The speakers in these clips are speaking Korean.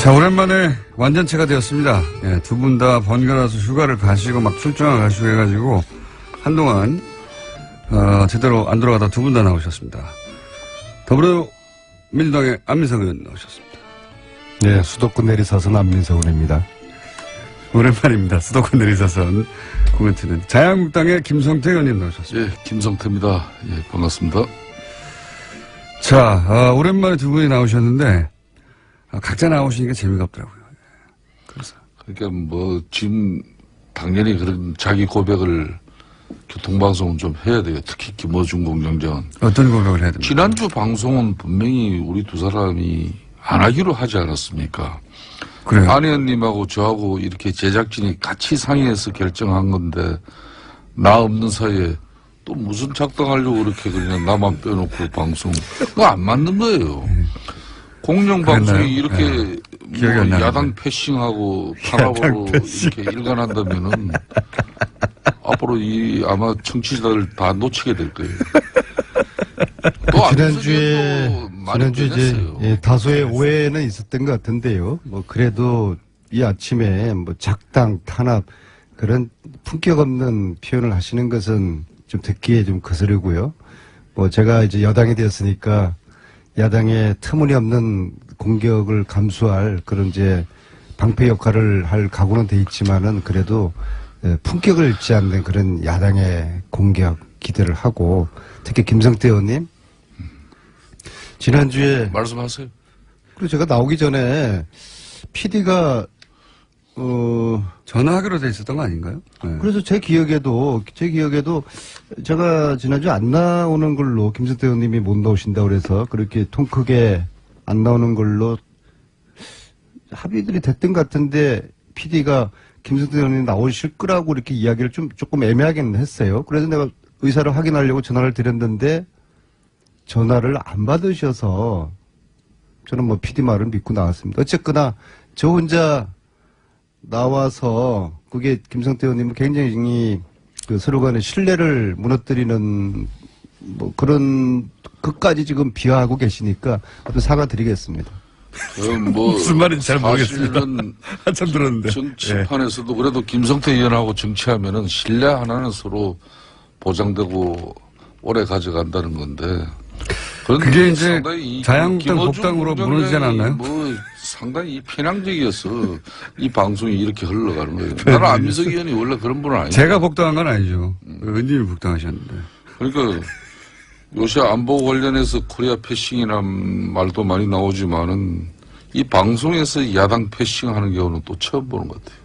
자, 오랜만에 완전체가 되었습니다. 예, 두 분 다 번갈아서 휴가를 가시고 막 출장을 가시고 해가지고 한동안 제대로 안 돌아가다 두 분 다 나오셨습니다. 더불어민주당의 안민석 의원 나오셨습니다. 네, 수도권 내리사선 안민석 의원입니다. 오랜만입니다. 수도권 내리사선 코멘트는 자유한국당의 김성태 의원님 나오셨습니다. 예, 김성태입니다. 예, 반갑습니다. 자, 오랜만에 두 분이 나오셨는데 각자 나오시니까 재미가 없더라고요. 그래서 그러니까 뭐 지금 당연히 그런 자기 고백을 교통방송은 좀 해야 돼요. 특히 김어준 공장장. 어떤 고백을 해야 됩니까? 지난주 방송은 분명히 우리 두 사람이 안 하기로 하지 않았습니까? 그래요. 안 의원님하고 저하고 이렇게 제작진이 같이 상의해서 결정한 건데 나 없는 사이에 또 무슨 작당하려고 그렇게 그냥 나만 빼놓고 방송 그거 안 맞는 거예요. 공영방송이 이렇게 네. 뭐 안 나는데. 야당 패싱하고 탄압으로 이렇게 일관한다면은 앞으로 이 아마 청취자들 다 놓치게 될 거예요. 또 지난주에 이제 예, 다소의 오해는 있었던 것 같은데요. 뭐 그래도 이 아침에 뭐 작당 탄압 그런 품격 없는 표현을 하시는 것은 좀 듣기에 좀 거스르고요. 뭐 제가 이제 여당이 되었으니까 야당의 터무니없는 공격을 감수할 그런 이제 방패 역할을 할 각오는 돼 있지만은 그래도 품격을 잃지 않는 그런 야당의 공격 기대를 하고 특히 김성태 의원님 지난주에 말씀하세요. 그리고 제가 나오기 전에 PD가 전화하기로 돼 있었던 거 아닌가요? 네. 그래서 제 기억에도 제가 지난주 안 나오는 걸로 김성태 의원님이 못 나오신다고 그래서 그렇게 통 크게 안 나오는 걸로 합의들이 됐던 것 같은데 PD가 김성태 의원님 나오실 거라고 이렇게 이야기를 조금 애매하게는 했어요. 그래서 내가 의사를 확인하려고 전화를 드렸는데 전화를 안 받으셔서 저는 뭐 PD 말을 믿고 나왔습니다. 어쨌거나 저 혼자 나와서 그게 김성태 의원님은 굉장히 그 서로 간의 신뢰를 무너뜨리는 뭐 그런 것까지 지금 비하하고 계시니까 아무튼 사과드리겠습니다. 뭐 무슨 말인지 잘 모르겠습니다. 사실은 한참 들었는데. 정치판에서도 그래도 김성태 의원하고 정치하면은 신뢰 하나는 서로 보장되고 오래 가져간다는 건데. 그게 이제 상당히 자유한국당 김어준 복당으로 공장장이 무너지지 않았나요? 뭐 상당히 편향적이어서 이 방송이 이렇게 흘러가는 거예요. 나는 안민석 의원이 원래 그런 분은 아니에요. 제가 복당한 건 아니죠. 의원님이 복당하셨는데. 그러니까 요새 안보 관련해서 코리아 패싱이란 말도 많이 나오지만은 이 방송에서 야당 패싱하는 경우는 또 처음 보는 것 같아요.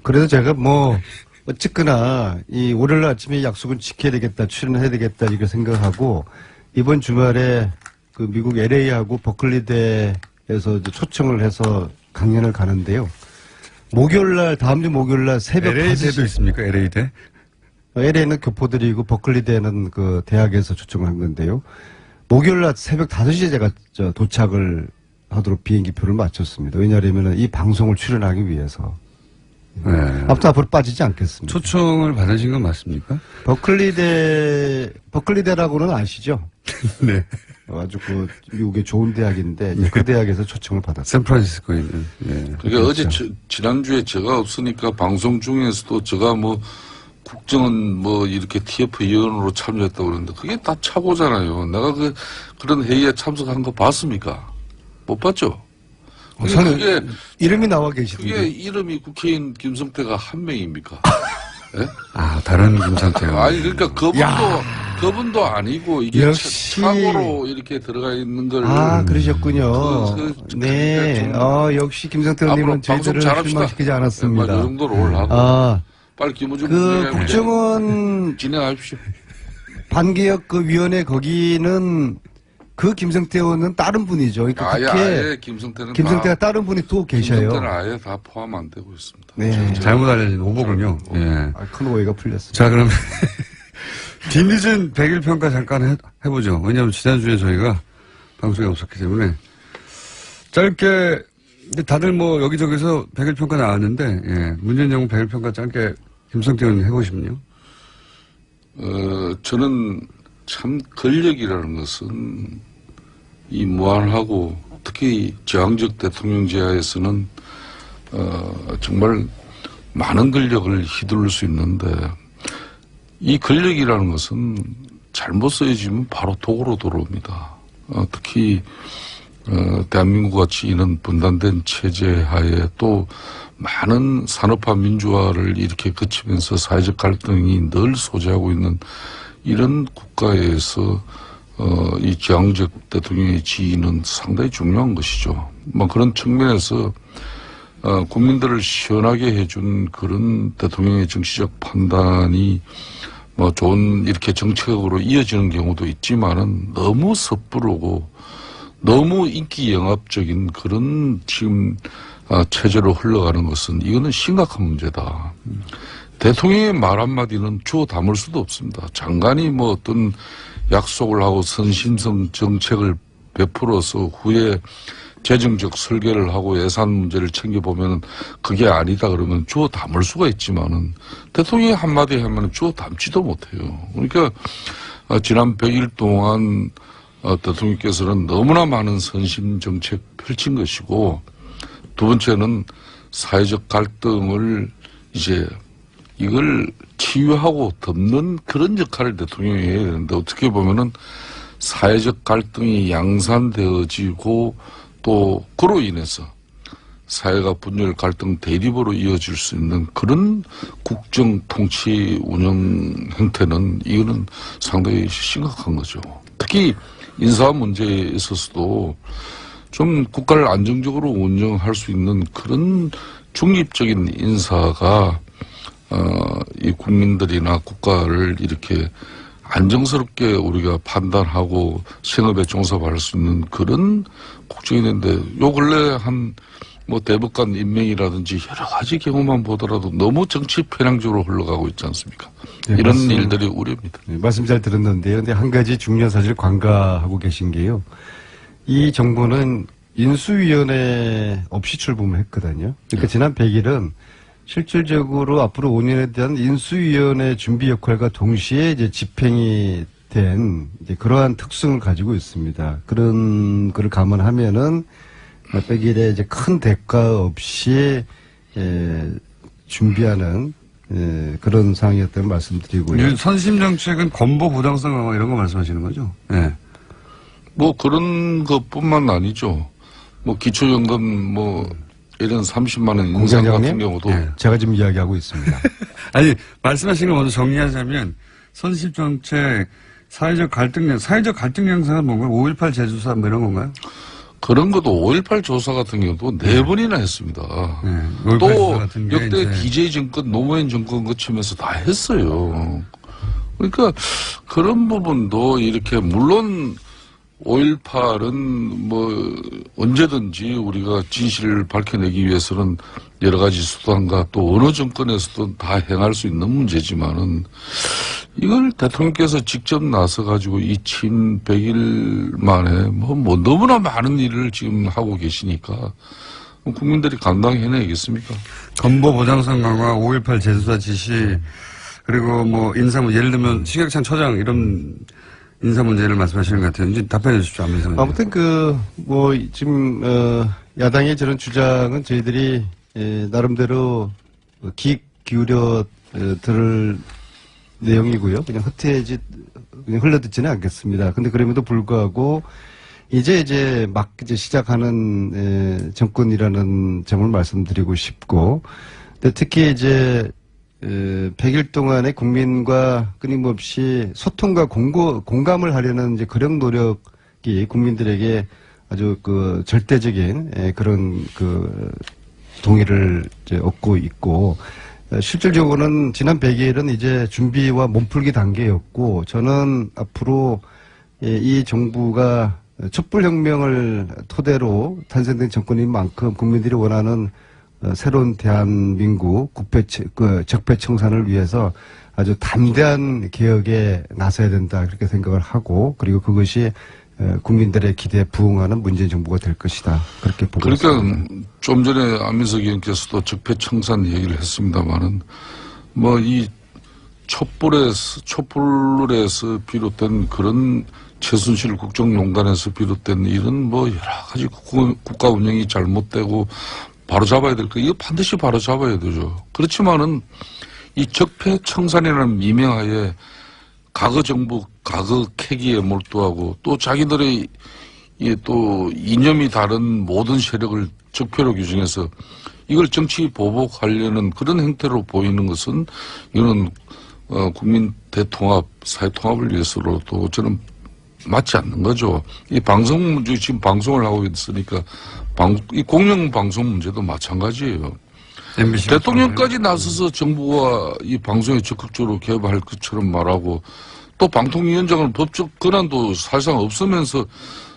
그래서 제가 뭐 어쨌거나 이 월요일 아침에 약속은 지켜야 되겠다, 출연해야 되겠다 이렇게 생각하고 이번 주말에 그 미국 LA하고 버클리대에서 이제 초청을 해서 강연을 가는데요. 목요일날 다음 주 목요일날 새벽 LA대도 5시 있습니까? LA대? LA는 교포들이고 버클리대는 그 대학에서 초청을 한 건데요. 목요일날 새벽 5시에 제가 도착을 하도록 비행기표를 맞췄습니다. 왜냐하면 이 방송을 출연하기 위해서. 네. 아무튼 앞으로 빠지지 않겠습니다. 초청을 받으신 건 맞습니까? 버클리대라고는 아시죠? 네. 아주 그 미국의 좋은 대학인데 그 대학에서 초청을 받았어요. 샌프란시스코에 있는. 예. 그러니까 그렇죠. 어제 지난주에 제가 없으니까 방송 중에서도 제가 뭐 국정원 뭐 이렇게 TF 위원으로 참여했다고 그러는데 그게 다 차고잖아요. 내가 그런 회의에 참석한 거 봤습니까? 못 봤죠? 그게 이름이 나와 계시던데. 그게 이름이 국회의원 김성태가 한 명입니까? 예? 아, 다른 김상태요. 아니 그러니까 그분도 아니고 이게 역시. 착오로 이렇게 들어가 있는 걸. 아, 그러셨군요. 네. 역시 김성태 의원님은 저희들을 실망시키지 않았습니다. 이 정도로 올라가고. 빨리 김우중 그 국정원 진행하십시오. 반개혁 그 위원회 거기는 그 김성태 의원은 다른 분이죠. 그러니까 아예 김성태가 다른 분이 또 계셔요. 김성태는 아예 다 포함 안 되고 있습니다. 네. 잘못 알려진 오보군요. 예. 큰 오해가 풀렸습니다. 자, 그럼 뒤늦은 100일 평가 잠깐 해보죠. 왜냐하면 지난주에 저희가 방송이 없었기 때문에 짧게 근데 다들 뭐 여기저기서 100일 평가 나왔는데 예. 문재인 정부 100일 평가 짧게 김성태 의원 해보시면요. 저는 참 권력이라는 것은 이 무한하고 특히 저항적 대통령제하에서는 정말 많은 권력을 휘두를 수 있는데 이 권력이라는 것은 잘못 쓰여지면 바로 독으로 돌아옵니다. 특히 대한민국 같이 이런 분단된 체제 하에 또 많은 산업화 민주화를 이렇게 거치면서 사회적 갈등이 늘 소재하고 있는 이런 국가에서 이 저항적 대통령의 지위는 상당히 중요한 것이죠. 뭐 그런 측면에서 국민들을 시원하게 해준 그런 대통령의 정치적 판단이 뭐 좋은 이렇게 정책으로 이어지는 경우도 있지만은 너무 섣부르고 너무 인기 영합적인 그런 지금 체제로 흘러가는 것은 이거는 심각한 문제다. 대통령의 말 한마디는 주워 담을 수도 없습니다. 장관이 뭐 어떤 약속을 하고 선심성 정책을 베풀어서 후에 재정적 설계를 하고 예산 문제를 챙겨보면 그게 아니다 그러면 주워 담을 수가 있지만은 대통령이 한마디 하면 주워 담지도 못해요. 그러니까 지난 100일 동안 대통령께서는 너무나 많은 선심 정책 펼친 것이고 두 번째는 사회적 갈등을 이제 이걸 치유하고 덮는 그런 역할을 대통령이 해야 되는데 어떻게 보면은 사회적 갈등이 양산되어지고 또 그로 인해서 사회가 분열 갈등 대립으로 이어질 수 있는 그런 국정 통치 운영 형태는 이거는 상당히 심각한 거죠. 특히 인사 문제에 있어서도 좀 국가를 안정적으로 운영할 수 있는 그런 중립적인 인사가 이 국민들이나 국가를 이렇게 안정스럽게 우리가 판단하고 생업에 종사할 수 있는 그런 국정이 되는데 요 근래 한 뭐 대법관 임명이라든지 여러 가지 경우만 보더라도 너무 정치 편향적으로 흘러가고 있지 않습니까? 네, 이런 맞습니다. 일들이 우려입니다. 네, 말씀 잘 들었는데요. 근데 한 가지 중요한 사실을 관가하고 계신 게요. 이 정부는 인수위원회 없이 출범을 했거든요. 그러니까 지난 100일은 실질적으로 앞으로 5년에 대한 인수위원회 준비 역할과 동시에 이제 집행이 된 이제 그러한 특성을 가지고 있습니다. 그런 거를 감안하면은 100일에 이제 큰 대가 없이 준비하는 그런 상황이었다는 말씀드리고요. 선심 정책은 건보 부당성 강화 이런 거 말씀하시는 거죠? 네. 뭐 그런 것뿐만 아니죠. 뭐 기초연금 뭐 이런 30만 원 인상 같은 경우도 네, 제가 지금 이야기하고 있습니다. 아니 말씀하신 거 먼저 정리하자면 선심 정책 사회적 갈등 양상은 뭔가요? 5.18 재조사 뭐 이런 건가요? 그런 것도 5.18 조사 같은 경우도 4번이나 했습니다. 네, 또 같은 게 역대 이제 DJ 정권, 노무현 정권 거치면서 다 했어요. 그러니까 그런 부분도 이렇게 물론 5.18은 뭐 언제든지 우리가 진실을 밝혀내기 위해서는 여러 가지 수단과 또 어느 정권에서도 다 행할 수 있는 문제지만은 이걸 대통령께서 직접 나서가지고 이 친 100일 만에 뭐 너무나 많은 일을 지금 하고 계시니까 국민들이 감당해내겠습니까? 건보 보장성 강화, 5.18 재조사 지시, 그리고 뭐 인사 예를 들면 신격찬 처장 이런 인사 문제를 말씀하시는 것 같아요. 이제 답변해 주십시오. 아무튼 지금 야당의 저런 주장은 저희들이 나름대로 귀 기울여 들을 내용이고요. 그냥 그냥 흘러듣지는 않겠습니다. 근데 그럼에도 불구하고 이제 막 시작하는 정권이라는 점을 말씀드리고 싶고, 근데 특히 이제 100일 동안에 국민과 끊임없이 소통과 공감을 하려는 이제 그런 노력이 국민들에게 아주 절대적인 그런 동의를 이제 얻고 있고, 실질적으로는 지난 100일은 이제 준비와 몸풀기 단계였고, 저는 앞으로 이 정부가 촛불혁명을 토대로 탄생된 정권인 만큼 국민들이 원하는 새로운 대한민국 적폐청산을 위해서 아주 담대한 개혁에 나서야 된다 그렇게 생각을 하고, 그리고 그것이 국민들의 기대에 부응하는 문재인 정부가 될 것이다 그렇게 보고 있습니다. 그러니까 좀 전에 안민석 의원께서도 적폐청산 얘기를 했습니다마는 뭐 이 촛불에서 비롯된 그런 최순실 국정농단에서 비롯된 이런 뭐 여러 가지 국가 운영이 잘못되고 바로잡아야 될 거, 이거 반드시 바로잡아야 되죠. 그렇지만은 이 적폐청산이라는 미명하에 과거 정부, 과거 캐기에 몰두하고 또 자기들의 또 이념이 다른 모든 세력을 적폐로 규정해서 이걸 정치 보복하려는 그런 행태로 보이는 것은 이거는 국민 대통합, 사회통합을 위해서로도 저는 맞지 않는 거죠. 이 방송 문제, 지금 방송을 하고 있으니까 이 공영방송 문제도 마찬가지예요. 대통령까지 나서서 정부와 이 방송에 적극적으로 개입할 것처럼 말하고 또 방통위원장은 법적 권한도 사실상 없으면서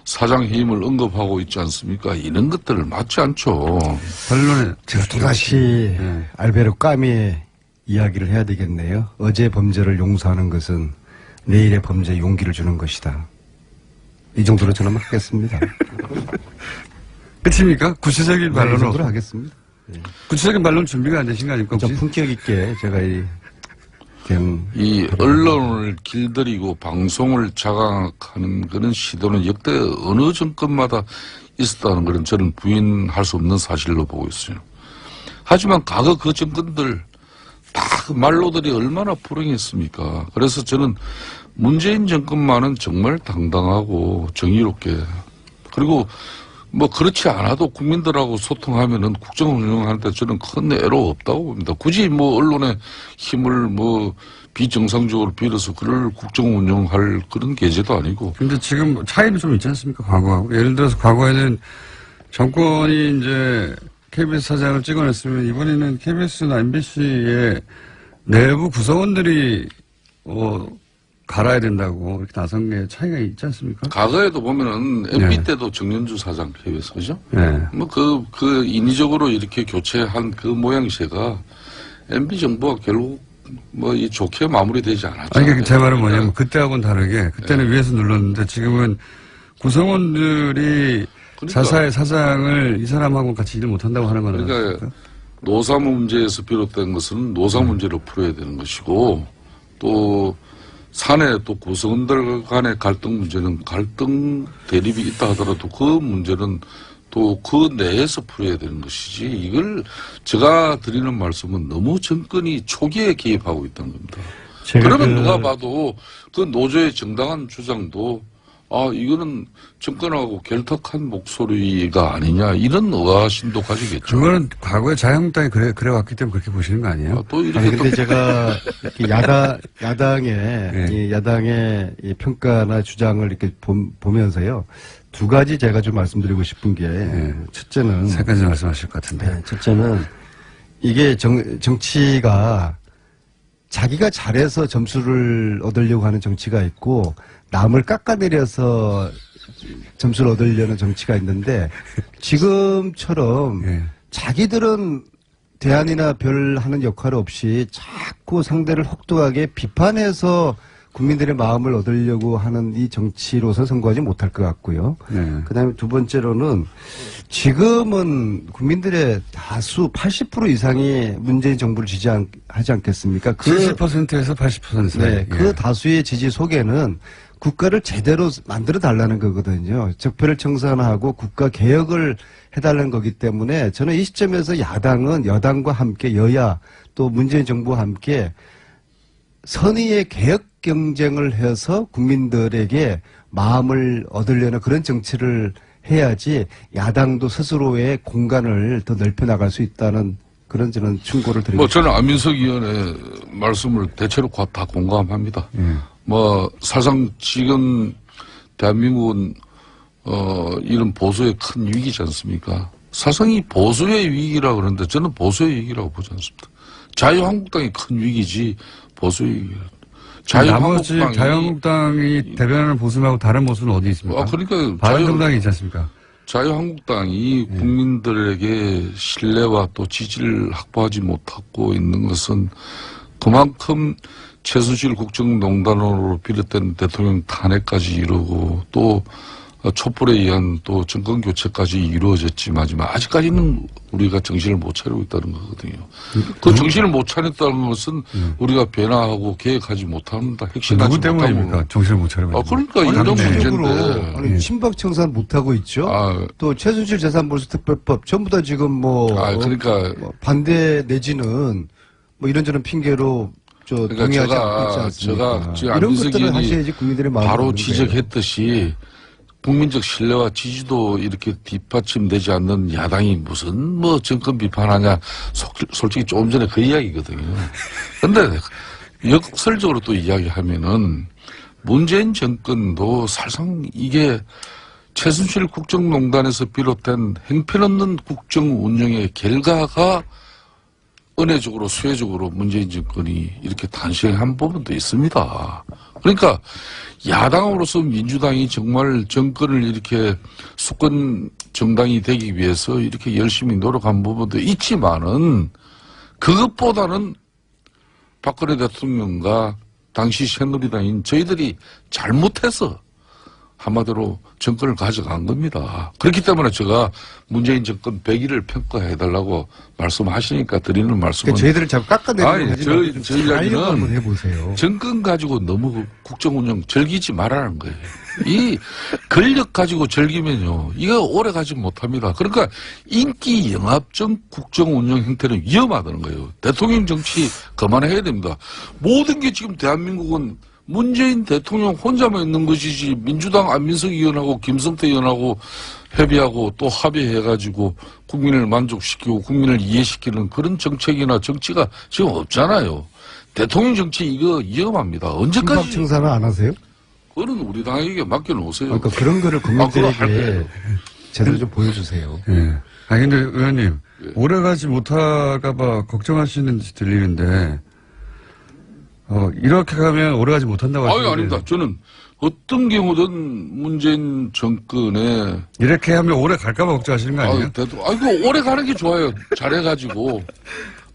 사장 해임을 언급하고 있지 않습니까? 이런 것들을 맞지 않죠. 결론에 제가 또다시 알베르 까미의 이야기를 해야 되겠네요. 어제 범죄를 용서하는 것은 내일의 범죄에 용기를 주는 것이다. 이 정도로 저는 하겠습니다. 끝입니까? 구체적인 이 반론은 정도로 하겠습니다. 구체적인 반론 준비가 안 되신 거 아닙니까? 좀 품격 있게 제가 이 언론을 길들이고 방송을 장악하는 그런 시도는 역대 어느 정권마다 있었다는 것은 저는 부인할 수 없는 사실로 보고 있어요. 하지만 과거 그 정권들 다 그 말로들이 얼마나 불행했습니까? 그래서 저는 문재인 정권만은 정말 당당하고 정의롭게, 그리고 뭐 그렇지 않아도 국민들하고 소통하면은 국정 운영하는데 저는 큰 애로 없다고 봅니다. 굳이 뭐 언론의 힘을 뭐 비정상적으로 빌어서 그걸 국정 운영할 그런 계제도 아니고. 근데 지금 차이는 좀 있지 않습니까? 과거하고. 예를 들어서 과거에는 정권이 이제 KBS 사장을 찍어냈으면 이번에는 KBS나 MBC의 내부 구성원들이 갈아야 된다고 이렇게 나선 게 차이가 있지 않습니까? 과거에도 보면은 MB 때도 정년주 사장 KBS, 그죠? 네. 뭐 그 인위적으로 이렇게 교체한 그 모양새가 MB 정부가 결국 뭐 이 좋게 마무리되지 않았죠. 아니, 제 말은 뭐냐면 그때하고는 다르게 그때는 위에서 눌렀는데 지금은 구성원들이 자사의 사장을 이 사람하고 같이 일을 못한다고 하는 거는. 그러니까 노사 문제에서 비롯된 것은 노사 문제로 풀어야 되는 것이고 또 사내 또 구성원들 간의 갈등 문제는 갈등 대립이 있다 하더라도 그 문제는 또 그 내에서 풀어야 되는 것이지, 이걸 제가 드리는 말씀은 너무 정권이 초기에 개입하고 있다는 겁니다. 그러면 누가 봐도 그 노조의 정당한 주장도 이거는 정권하고 결탁한 목소리가 아니냐, 이런 의아심도 가지겠죠. 그거는 과거에 자유한국당이 그래왔기 때문에 그렇게 보시는 거 아니에요? 또 이렇게 근데 제가 이렇게 야당의 이 평가나 주장을 이렇게 보면서요. 두 가지 제가 좀 말씀드리고 싶은 게, 첫째는. 세 가지 말씀하실 것 같은데. 네, 첫째는 이게 정치가 자기가 잘해서 점수를 얻으려고 하는 정치가 있고 남을 깎아내려서 점수를 얻으려는 정치가 있는데 지금처럼 자기들은 대안이나 별 하는 역할 없이 자꾸 상대를 혹독하게 비판해서 국민들의 마음을 얻으려고 하는 이 정치로서 선거하지 못할 것 같고요. 그다음에 두 번째로는 지금은 국민들의 다수 80% 이상이 문재인 정부를 지지하지 않겠습니까? 70%에서 80% 사이. 네, 그 다수의 지지 속에는 국가를 제대로 만들어 달라는 거거든요. 적폐를 청산하고 국가 개혁을 해달라는 거기 때문에 저는 이 시점에서 야당은 여당과 함께, 여야 또 문재인 정부와 함께 선의의 개혁 경쟁을 해서 국민들에게 마음을 얻으려는 그런 정치를 해야지 야당도 스스로의 공간을 더 넓혀 나갈 수 있다는 그런 저는 충고를 드립니다. 뭐 저는 안민석 의원의 말씀을 대체로 다 공감합니다. 뭐 사실상 지금 대한민국은 이런 보수의 큰 위기지 않습니까? 사실상 이 보수의 위기라 그러는데 저는 보수의 위기라고 보지 않습니다. 자유한국당이 큰 위기지 보수의 위기라. 자유한국당이 대변하는 보수 말고 다른 보수는 어디 있습니까? 그러니까 바른정당이 있지 않습니까? 자유한국당이 국민들에게 신뢰와 또 지지를 확보하지 못하고 있는 것은 그만큼 최순실 국정농단으로 비롯된 대통령 탄핵까지 이루고 또 촛불에 의한 또 정권 교체까지 이루어졌지만 아직까지는 우리가 정신을 못 차리고 있다는 거거든요. 그 정신을 못 차렸다는 것은 우리가 변화하고 계획하지 못한다. 핵심하지 누구 때문입니까? 정신을 못 차리고. 그러니까 이런 문제인데. 아니, 친박 청산 못 하고 있죠. 또 최순실 재산몰수특별법 전부 다 지금 뭐, 그러니까 뭐 반대 내지는 뭐 이런저런 핑계로 동의하지 않고 있지 않습니까? 제가 이런 것들을 하셔야지 국민들의 마음을 바로 얻는 지적했듯이 국민적 신뢰와 지지도 이렇게 뒷받침되지 않는 야당이 무슨 뭐 정권 비판하냐. 솔직히 조금 전에 그 이야기거든요. 근데 역설적으로 또 이야기하면은 문재인 정권도 사실상 이게 최순실 국정농단에서 비롯된 행편없는 국정 운영의 결과가 은혜적으로 수혜적으로 문재인 정권이 이렇게 탄생한 부분도 있습니다. 그러니까 야당으로서 민주당이 정말 정권을 이렇게 수권 정당이 되기 위해서 이렇게 열심히 노력한 부분도 있지만은 그것보다는 박근혜 대통령과 당시 새누리당인 저희들이 잘못해서 한마디로 정권을 가져간 겁니다. 그렇기 때문에 제가 문재인 정권 100일을 평가해달라고 말씀하시니까 드리는 말씀은. 그러니까 저희들을 자꾸 깎아내리는 저희 이야기는 해보세요. 정권 가지고 너무 국정 운영 즐기지 말라는 거예요. 이 권력 가지고 즐기면요, 이거 오래 가지 못합니다. 그러니까 인기 영합적 국정 운영 형태는 위험하다는 거예요. 대통령 정치 그만해야 됩니다. 모든 게 지금 대한민국은 문재인 대통령 혼자만 있는 것이지 민주당 안민석 의원하고 김성태 의원하고 협의하고 또 합의해가지고 국민을 만족시키고 국민을 이해시키는 그런 정책이나 정치가 지금 없잖아요. 대통령 정치 이거 위험합니다. 언제까지. 친박 청산을 안 하세요? 그거는 우리 당에게 맡겨놓으세요. 그러니까 그런 거를 국민들에게 제대로 좀 보여주세요. 예. 근데 의원님, 오래가지 못할까봐 걱정하시는지 들리는데, 이렇게 가면 오래가지 못한다고 하시는데. 아닙니다. 저는 어떤 경우든 문재인 정권에. 이렇게 하면 오래 갈까봐 걱정하시는 거 아니에요? 아이고, 오래 가는 게 좋아요. 잘해가지고.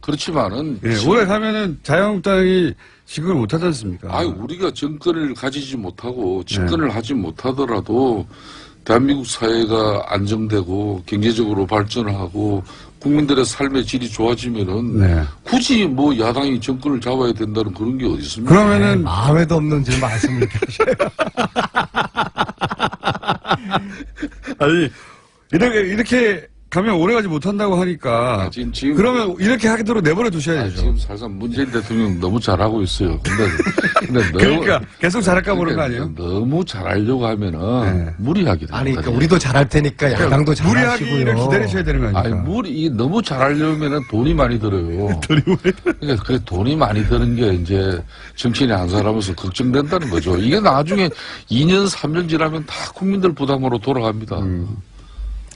그렇지만은. 예, 오래 가면은 자유한국당이 지급을 못하지 않습니까? 우리가 정권을 가지지 못하고 집권을 하지 못하더라도 대한민국 사회가 안정되고 경제적으로 발전을 하고 국민들의 삶의 질이 좋아지면은 굳이 뭐 야당이 정권을 잡아야 된다는 그런 게 어디 있습니까? 그러면은 마음에도 없는 제 말씀을 이렇게 하셔요. 아니 이렇게 가면 오래가지 못한다고 하니까 지금 그러면 이렇게 하도록 내버려 두셔야죠. 지금 사실상 문재인 대통령 너무 잘하고 있어요. 근데 그러니까 계속 잘할까 모르는 거 아니에요? 너무 잘하려고 하면은 무리하게 됩니다. 아니, 그러니까 우리도 잘할 테니까 야당도 잘하시고요. 무리하기를 기다리셔야 되는 거 아닙니까? 너무 잘하려면은 돈이 많이 들어요. 그러니까 그 돈이 많이 드는 게 이제 정치인이 한 사람으로서 걱정된다는 거죠. 이게 나중에 2년, 3년 지나면 다 국민들 부담으로 돌아갑니다.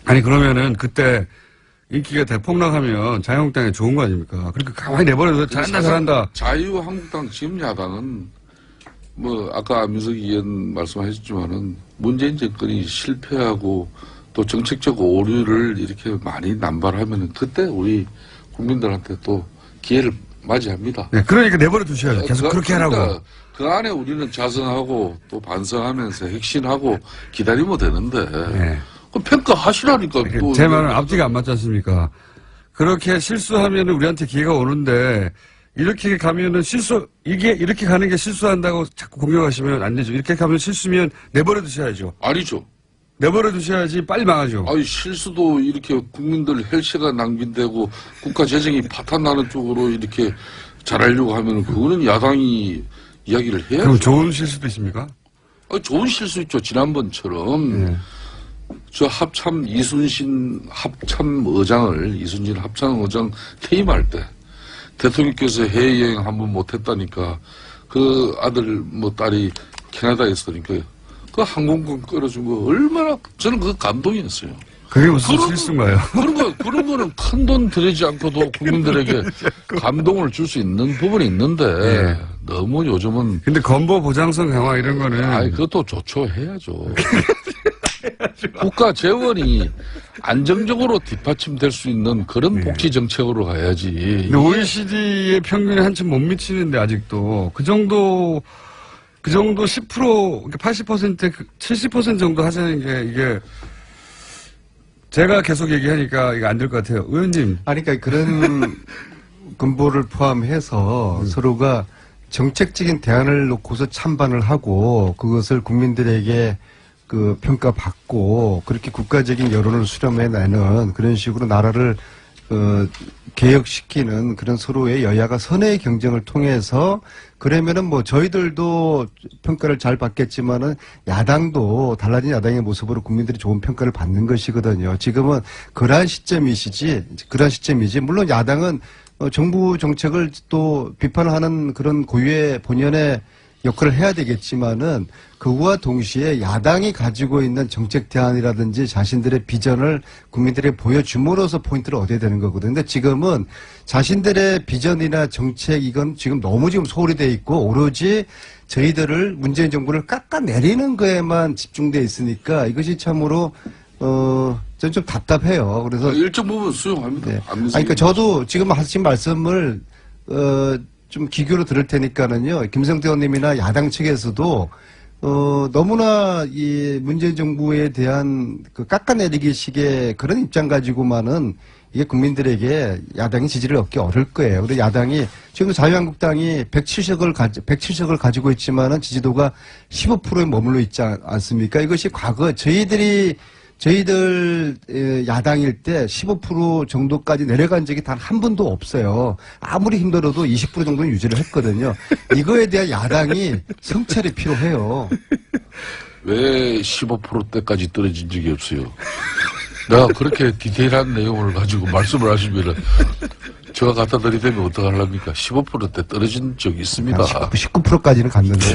아니 그러면은 그때 인기가 대폭락하면 자유한국당에 좋은 거 아닙니까? 그러니까 가만히 내버려둬 잘한다. 자유한국당 지금 야당은 뭐 아까 안민석 의원 말씀하셨지만은 문재인 정권이 실패하고 또 정책적 오류를 이렇게 많이 남발하면은 그때 우리 국민들한테 또 기회를 맞이합니다. 네, 그러니까 내버려 두셔야죠. 계속 그렇게 하라고. 그러니까 그 안에 우리는 자성하고 또 반성하면서 핵심하고 기다리면 되는데. 네. 평가하시라니까. 또 제 말은 앞뒤가 안 맞지 않습니까? 그렇게 실수하면 우리한테 기회가 오는데 이렇게 가면은 이렇게 가는 게 실수한다고 자꾸 공격하시면 안 되죠. 이렇게 가면 실수면 내버려 두셔야죠. 아니죠. 내버려 두셔야지 빨리 망하죠. 실수도 이렇게 국민들 혈세가 낭비되고 국가 재정이 파탄나는 쪽으로 이렇게 잘하려고 하면 그거는 야당이 이야기를 해야죠. 그럼 좋은 실수도 있습니까? 좋은 실수 있죠. 지난번처럼. 저 이순신 합참 의장 퇴임할 때 대통령께서 해외여행 한번 못했다니까 그 아들 뭐 딸이 캐나다에 있으니까 그 항공권 끌어준 거 얼마나 저는 그 감동이었어요. 그게 무슨 실수인가요? 그런 거는 큰 돈 들이지 않고도 국민들에게 감동을 줄 수 있는 부분이 있는데 너무 요즘은. 근데 건보 보장성 강화 이런 거는. 그것도 좋죠. 해야죠. 국가 재원이 안정적으로 뒷받침될 수 있는 그런 복지 정책으로 가야지. 근데 OECD의 평균에 한참 못 미치는데 아직도 그 정도 10% 80% 70% 정도 하자는 게 이게 제가 계속 얘기하니까 이거 안 될 것 같아요. 의원님. 아니, 그러니까 그런 근보를 포함해서 서로가 정책적인 대안을 놓고서 찬반을 하고 그것을 국민들에게 그 평가받고 그렇게 국가적인 여론을 수렴해내는 그런 식으로 나라를 개혁시키는 그런 서로의 여야가 선의 경쟁을 통해서 그러면은 뭐 저희들도 평가를 잘 받겠지만은 야당도 달라진 야당의 모습으로 국민들이 좋은 평가를 받는 것이거든요. 지금은 그러한 시점이지. 물론 야당은 정부 정책을 또 비판하는 그런 고유의 본연의 역할을 해야 되겠지만은 그와 동시에 야당이 가지고 있는 정책 대안이라든지 자신들의 비전을 국민들에게 보여줌으로써 포인트를 얻어야 되는 거거든요. 근데 지금은 자신들의 비전이나 정책 이건 지금 너무 지금 소홀히 돼 있고 오로지 저희들을 문재인 정부를 깎아내리는 거에만 집중돼 있으니까 이것이 참으로 저는 좀 답답해요. 그래서 일정 부분 수용합니다. 네. 그러니까 저도 지금 하신 말씀을 좀 기교로 들을 테니까는요. 김성태 의원님이나 야당 측에서도 너무나 이 문재인 정부에 대한 그 깎아내리기식의 그런 입장 가지고만은 이게 국민들에게 야당이 지지를 얻기 어려울 거예요. 그리고 야당이 지금 자유한국당이 107석을 가지고 있지만은 지지도가 15%에 머물러 있지 않습니까? 이것이 과거 저희들 야당일 때 15% 정도까지 내려간 적이 단 한 번도 없어요. 아무리 힘들어도 20% 정도는 유지를 했거든요. 이거에 대한 야당이 성찰이 필요해요. 왜 15%대까지 떨어진 적이 없어요? 내가 그렇게 디테일한 내용을 가지고 말씀을 하시면은 제가 갖다 드리면 어떡하려니까 15%대 떨어진 적이 있습니다. 19%까지는 갔는데.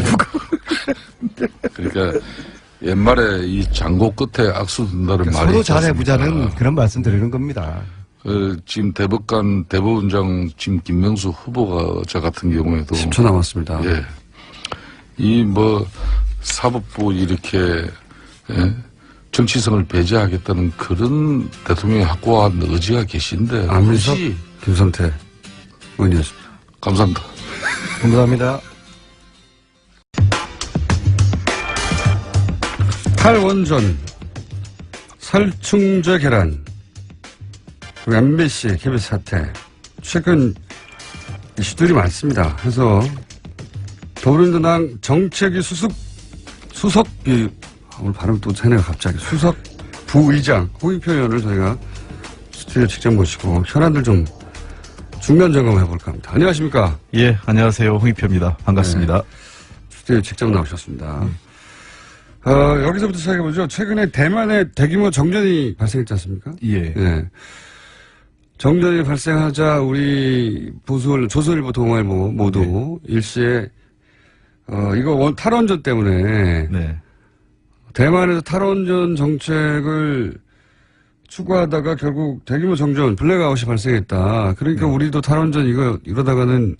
그러니까 옛말에 이 장고 끝에 악수 둔다는 말이 서로 있지 않습니까? 잘해보자는 그런 말씀 드리는 겁니다. 지금 대법원장 지금 김명수 후보가 저 같은 경우에도 10초 남았습니다. 예. 이 뭐 사법부 이렇게 정치성을 배제하겠다는 그런 대통령의 확고한 의지가 계신데 안민석, 굳이 김성태 의원이었습니다. 감사합니다. 감사합니다. 탈원전, 살충제 계란, 그리고 MBC, KBS 사태, 최근 이슈들이 많습니다. 그래서 더불어민주당 정책위 오늘 발음 또 새네요, 갑자기. 수석 부의장, 홍익표 의원을 저희가 스튜디오 직접 모시고 현안들 좀 중간 점검해 볼까 합니다. 안녕하십니까? 예, 안녕하세요. 홍익표입니다. 반갑습니다. 네, 스튜디오 직접 나오셨습니다. 여기서부터 시작해보죠. 최근에 대만에 대규모 정전이 발생했지 않습니까? 예. 네. 정전이 발생하자 우리 조선일보, 동아일보 모두 일시에 이거 탈원전 때문에 네. 대만에서 탈원전 정책을 추구하다가 결국 대규모 정전, 블랙아웃이 발생했다. 그러니까 우리도 탈원전 이러다가는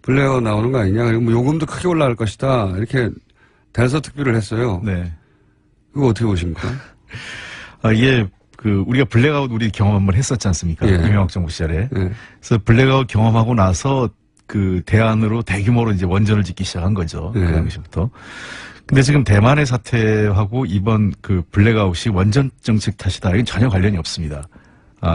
블랙아웃 나오는 거 아니냐. 그리고 뭐 요금도 크게 올라갈 것이다. 이렇게 대서특필을 했어요. 네. 그거 어떻게 보십니까? 이게 우리가 블랙아웃 우리 경험 한번 했었지 않습니까? 예. 이명박 정부 시절에. 예. 그래서 블랙아웃 경험하고 나서 그 대안으로 대규모로 이제 원전을 짓기 시작한 거죠. 예. 그 당시부터. 근데 지금 대만의 사태하고 이번 그 블랙아웃이 원전 정책 탓이다. 이건 전혀 관련이 없습니다.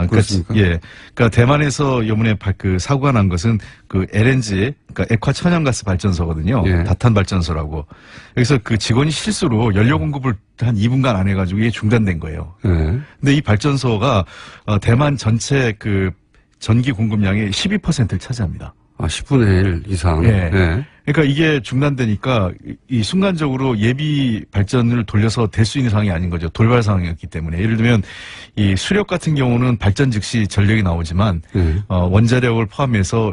그렇습니까? 예. 그러니까 대만에서 요번에 그 사고가 난 것은 그 LNG, 그러니까 액화 천연가스 발전소거든요. 예. 다탄 발전소라고. 여기서 그 직원이 실수로 연료 공급을 한 2분간 안 해가지고 이게 중단된 거예요. 예. 근데 이 발전소가 대만 전체 그 전기 공급량의 12%를 차지합니다. 10분의 1 이상. 예. 예. 그러니까 이게 중단되니까 이 순간적으로 예비 발전을 돌려서 될 수 있는 상황이 아닌 거죠. 돌발 상황이었기 때문에. 예를 들면 이 수력 같은 경우는 발전 즉시 전력이 나오지만 원자력을 포함해서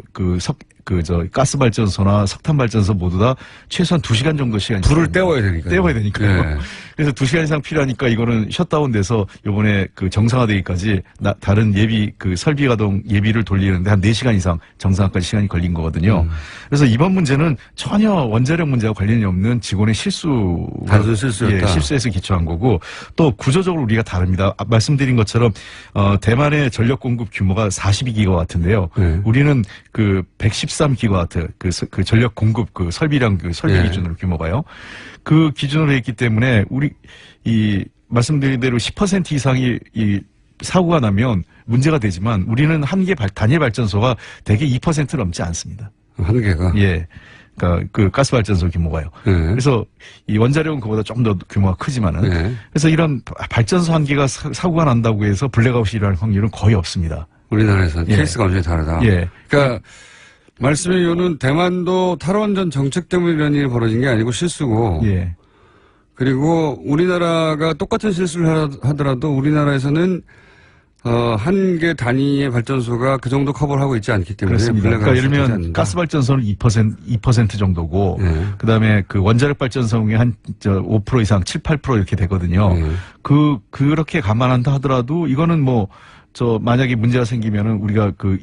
가스 발전소나 석탄 발전소 모두 다 최소한 2시간 정도 시간이 불을 떼워야 되니까요. 떼워야 되니까요. 예. 그래서 2시간 이상 필요하니까 이거는 셧다운돼서 요번에 그 정상화되기까지 다른 예비 설비 가동 예비를 돌리는데 한 4시간 이상 정상화까지 시간이 걸린 거거든요. 그래서 이번 문제는 전혀 원자력 문제와 관련이 없는 직원의 단순 실수였다. 예, 실수에서 기초한 거고 또 구조적으로 우리가 다릅니다. 말씀드린 것처럼 대만의 전력 공급 규모가 42기가와트인데요. 우리는 그 113기가와트 그 전력 공급 설비량 설비 기준으로 규모가요. 그 기준으로 했기 때문에 말씀드린 대로 10% 이상이 이 사고가 나면 문제가 되지만 우리는 한 개 단일 발전소가 대개 2% 넘지 않습니다. 한 개가. 예. 그러니까 그 가스 발전소 규모가요. 네. 그래서 이 원자력은 그보다 좀 더 규모가 크지만은 네. 그래서 이런 발전소 한 개가 사고가 난다고 해서 블랙아웃이 일어날 확률은 거의 없습니다. 우리나라에서는 예. 케이스가 완전히 다르다. 예. 그러니까 말씀의 이유는 대만도 탈원전 정책 때문에 이런 일이 벌어진 게 아니고 실수고. 예. 그리고 우리나라가 똑같은 실수를 하더라도 우리나라에서는 한 개 단위의 발전소가 그 정도 커버를 하고 있지 않기 때문에. 그렇습니다. 그러니까 예를 들면 가스 발전소는 2% 정도고 네. 그다음에 그 원자력 발전소의 한 5% 이상 7, 8% 이렇게 되거든요. 네. 그렇게 감안한다 하더라도 이거는 뭐 만약에 문제가 생기면은 우리가 그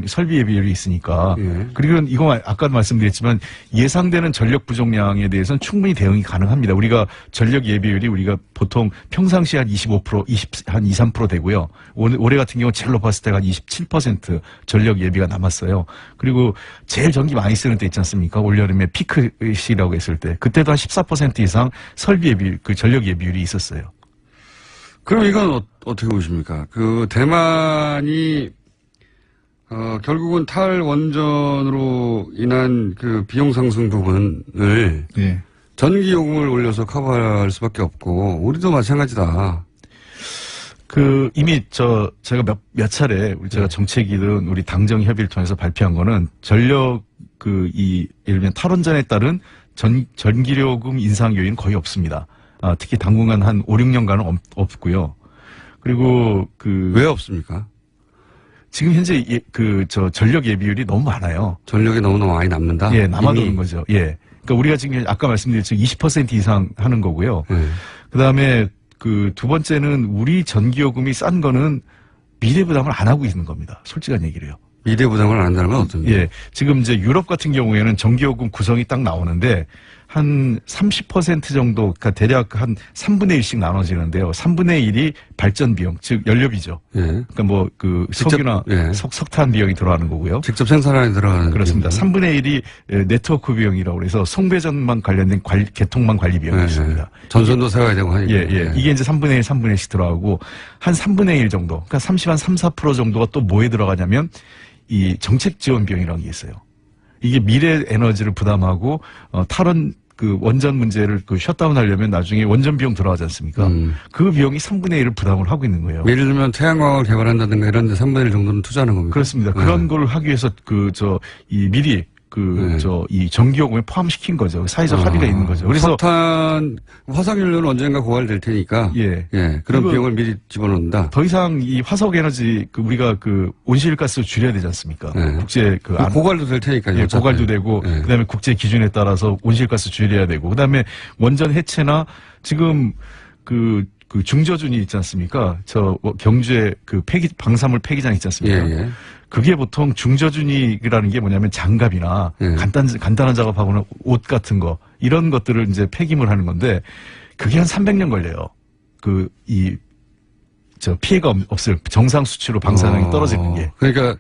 설비 예비율이 있으니까. 예. 그리고 이거 아까 말씀드렸지만 예상되는 전력 부족량에 대해서는 충분히 대응이 가능합니다. 우리가 전력 예비율이 우리가 보통 평상시에 한 25%, 한 2, 3% 되고요. 올해 같은 경우 제일 높았을 때가 한 27% 전력 예비가 남았어요. 그리고 제일 전기 많이 쓰는 때 있지 않습니까? 올여름에 피크 시라고 했을 때. 그때도 한 14% 이상 설비 예비율, 그 전력 예비율이 있었어요. 그럼 이건 어떻게 보십니까? 그 대만이 결국은 탈원전으로 인한 그 비용 상승 부분을 예. 전기 요금을 올려서 커버할 수밖에 없고 우리도 마찬가지다. 이미 제가 몇 차례 제가 정책이든 우리 당정 협의를 통해서 발표한 거는 전력 예를 들면 탈원전에 따른 전기요금 인상 요인은 거의 없습니다. 특히 당분간 한 5, 6년간은 없고요. 그리고 왜 없습니까? 지금 현재 전력 예비율이 너무 많아요. 전력이 너무너무 많이 남는다? 예, 남아도는 거죠. 예. 그러니까 우리가 지금 아까 말씀드렸지만 20% 이상 하는 거고요. 그 다음에 두 번째는 우리 전기요금이 싼 거는 미래 부담을 안 하고 있는 겁니다. 솔직한 얘기를 해요. 미래 부담을 안 한다는 건 어떤 예. 지금 이제 유럽 같은 경우에는 전기요금 구성이 딱 나오는데 한 30% 정도, 그러니까 대략 한 3분의 1씩 나눠지는데요. 3분의 1이 발전 비용, 즉 연료비죠. 예. 그러니까 석유나 예. 석탄 비용이 들어가는 거고요. 직접 생산에 들어가는. 그렇습니다. 비용이요? 3분의 1이 네트워크 비용이라고 해서 송배전만 관련된 개통망 관리 비용이 예, 있습니다. 예. 전선도 세워야 되고 하니까. 예. 이게 이제 3분의 1, 3분의 1씩 들어가고 한 3분의 1 정도, 그러니까 30, 한 3, 4% 정도가 또 뭐에 들어가냐면 이 정책 지원 비용이라는 게 있어요. 이게 미래 에너지를 부담하고 원전 문제를 셧다운 하려면 나중에 원전 비용 들어가지 않습니까? 그 비용이 3분의 1을 부담을 하고 있는 거예요. 예를 들면 태양광을 개발한다든가 이런 데 3분의 1 정도는 투자하는 겁니다. 그렇습니다. 그런 걸 하기 위해서 미리 이 전기요금에 포함시킨 거죠. 사회적 합의가 있는 거죠. 그래서 석탄, 화석연료는 언젠가 고갈될 테니까. 예. 그런 비용을 미리 집어넣는다. 더 이상 이 화석 에너지 우리가 온실가스 줄여야 되지 않습니까? 네. 국제 고갈도 될 테니까요. 예, 어차피. 고갈도 되고 예. 그다음에 국제 기준에 따라서 온실가스 줄여야 되고 그다음에 원전 해체나 지금 중저준이 있지 않습니까? 경주에 방사물 폐기장 있지 않습니까? 예. 그게 보통 중저준이라는 게 뭐냐면 장갑이나 예. 간단한 작업하거나 옷 같은 거 이런 것들을 이제 폐기물 하는 건데 그게 한 300년 걸려요. 피해가 없을 정상 수치로 방사능이 떨어지는 게. 그러니까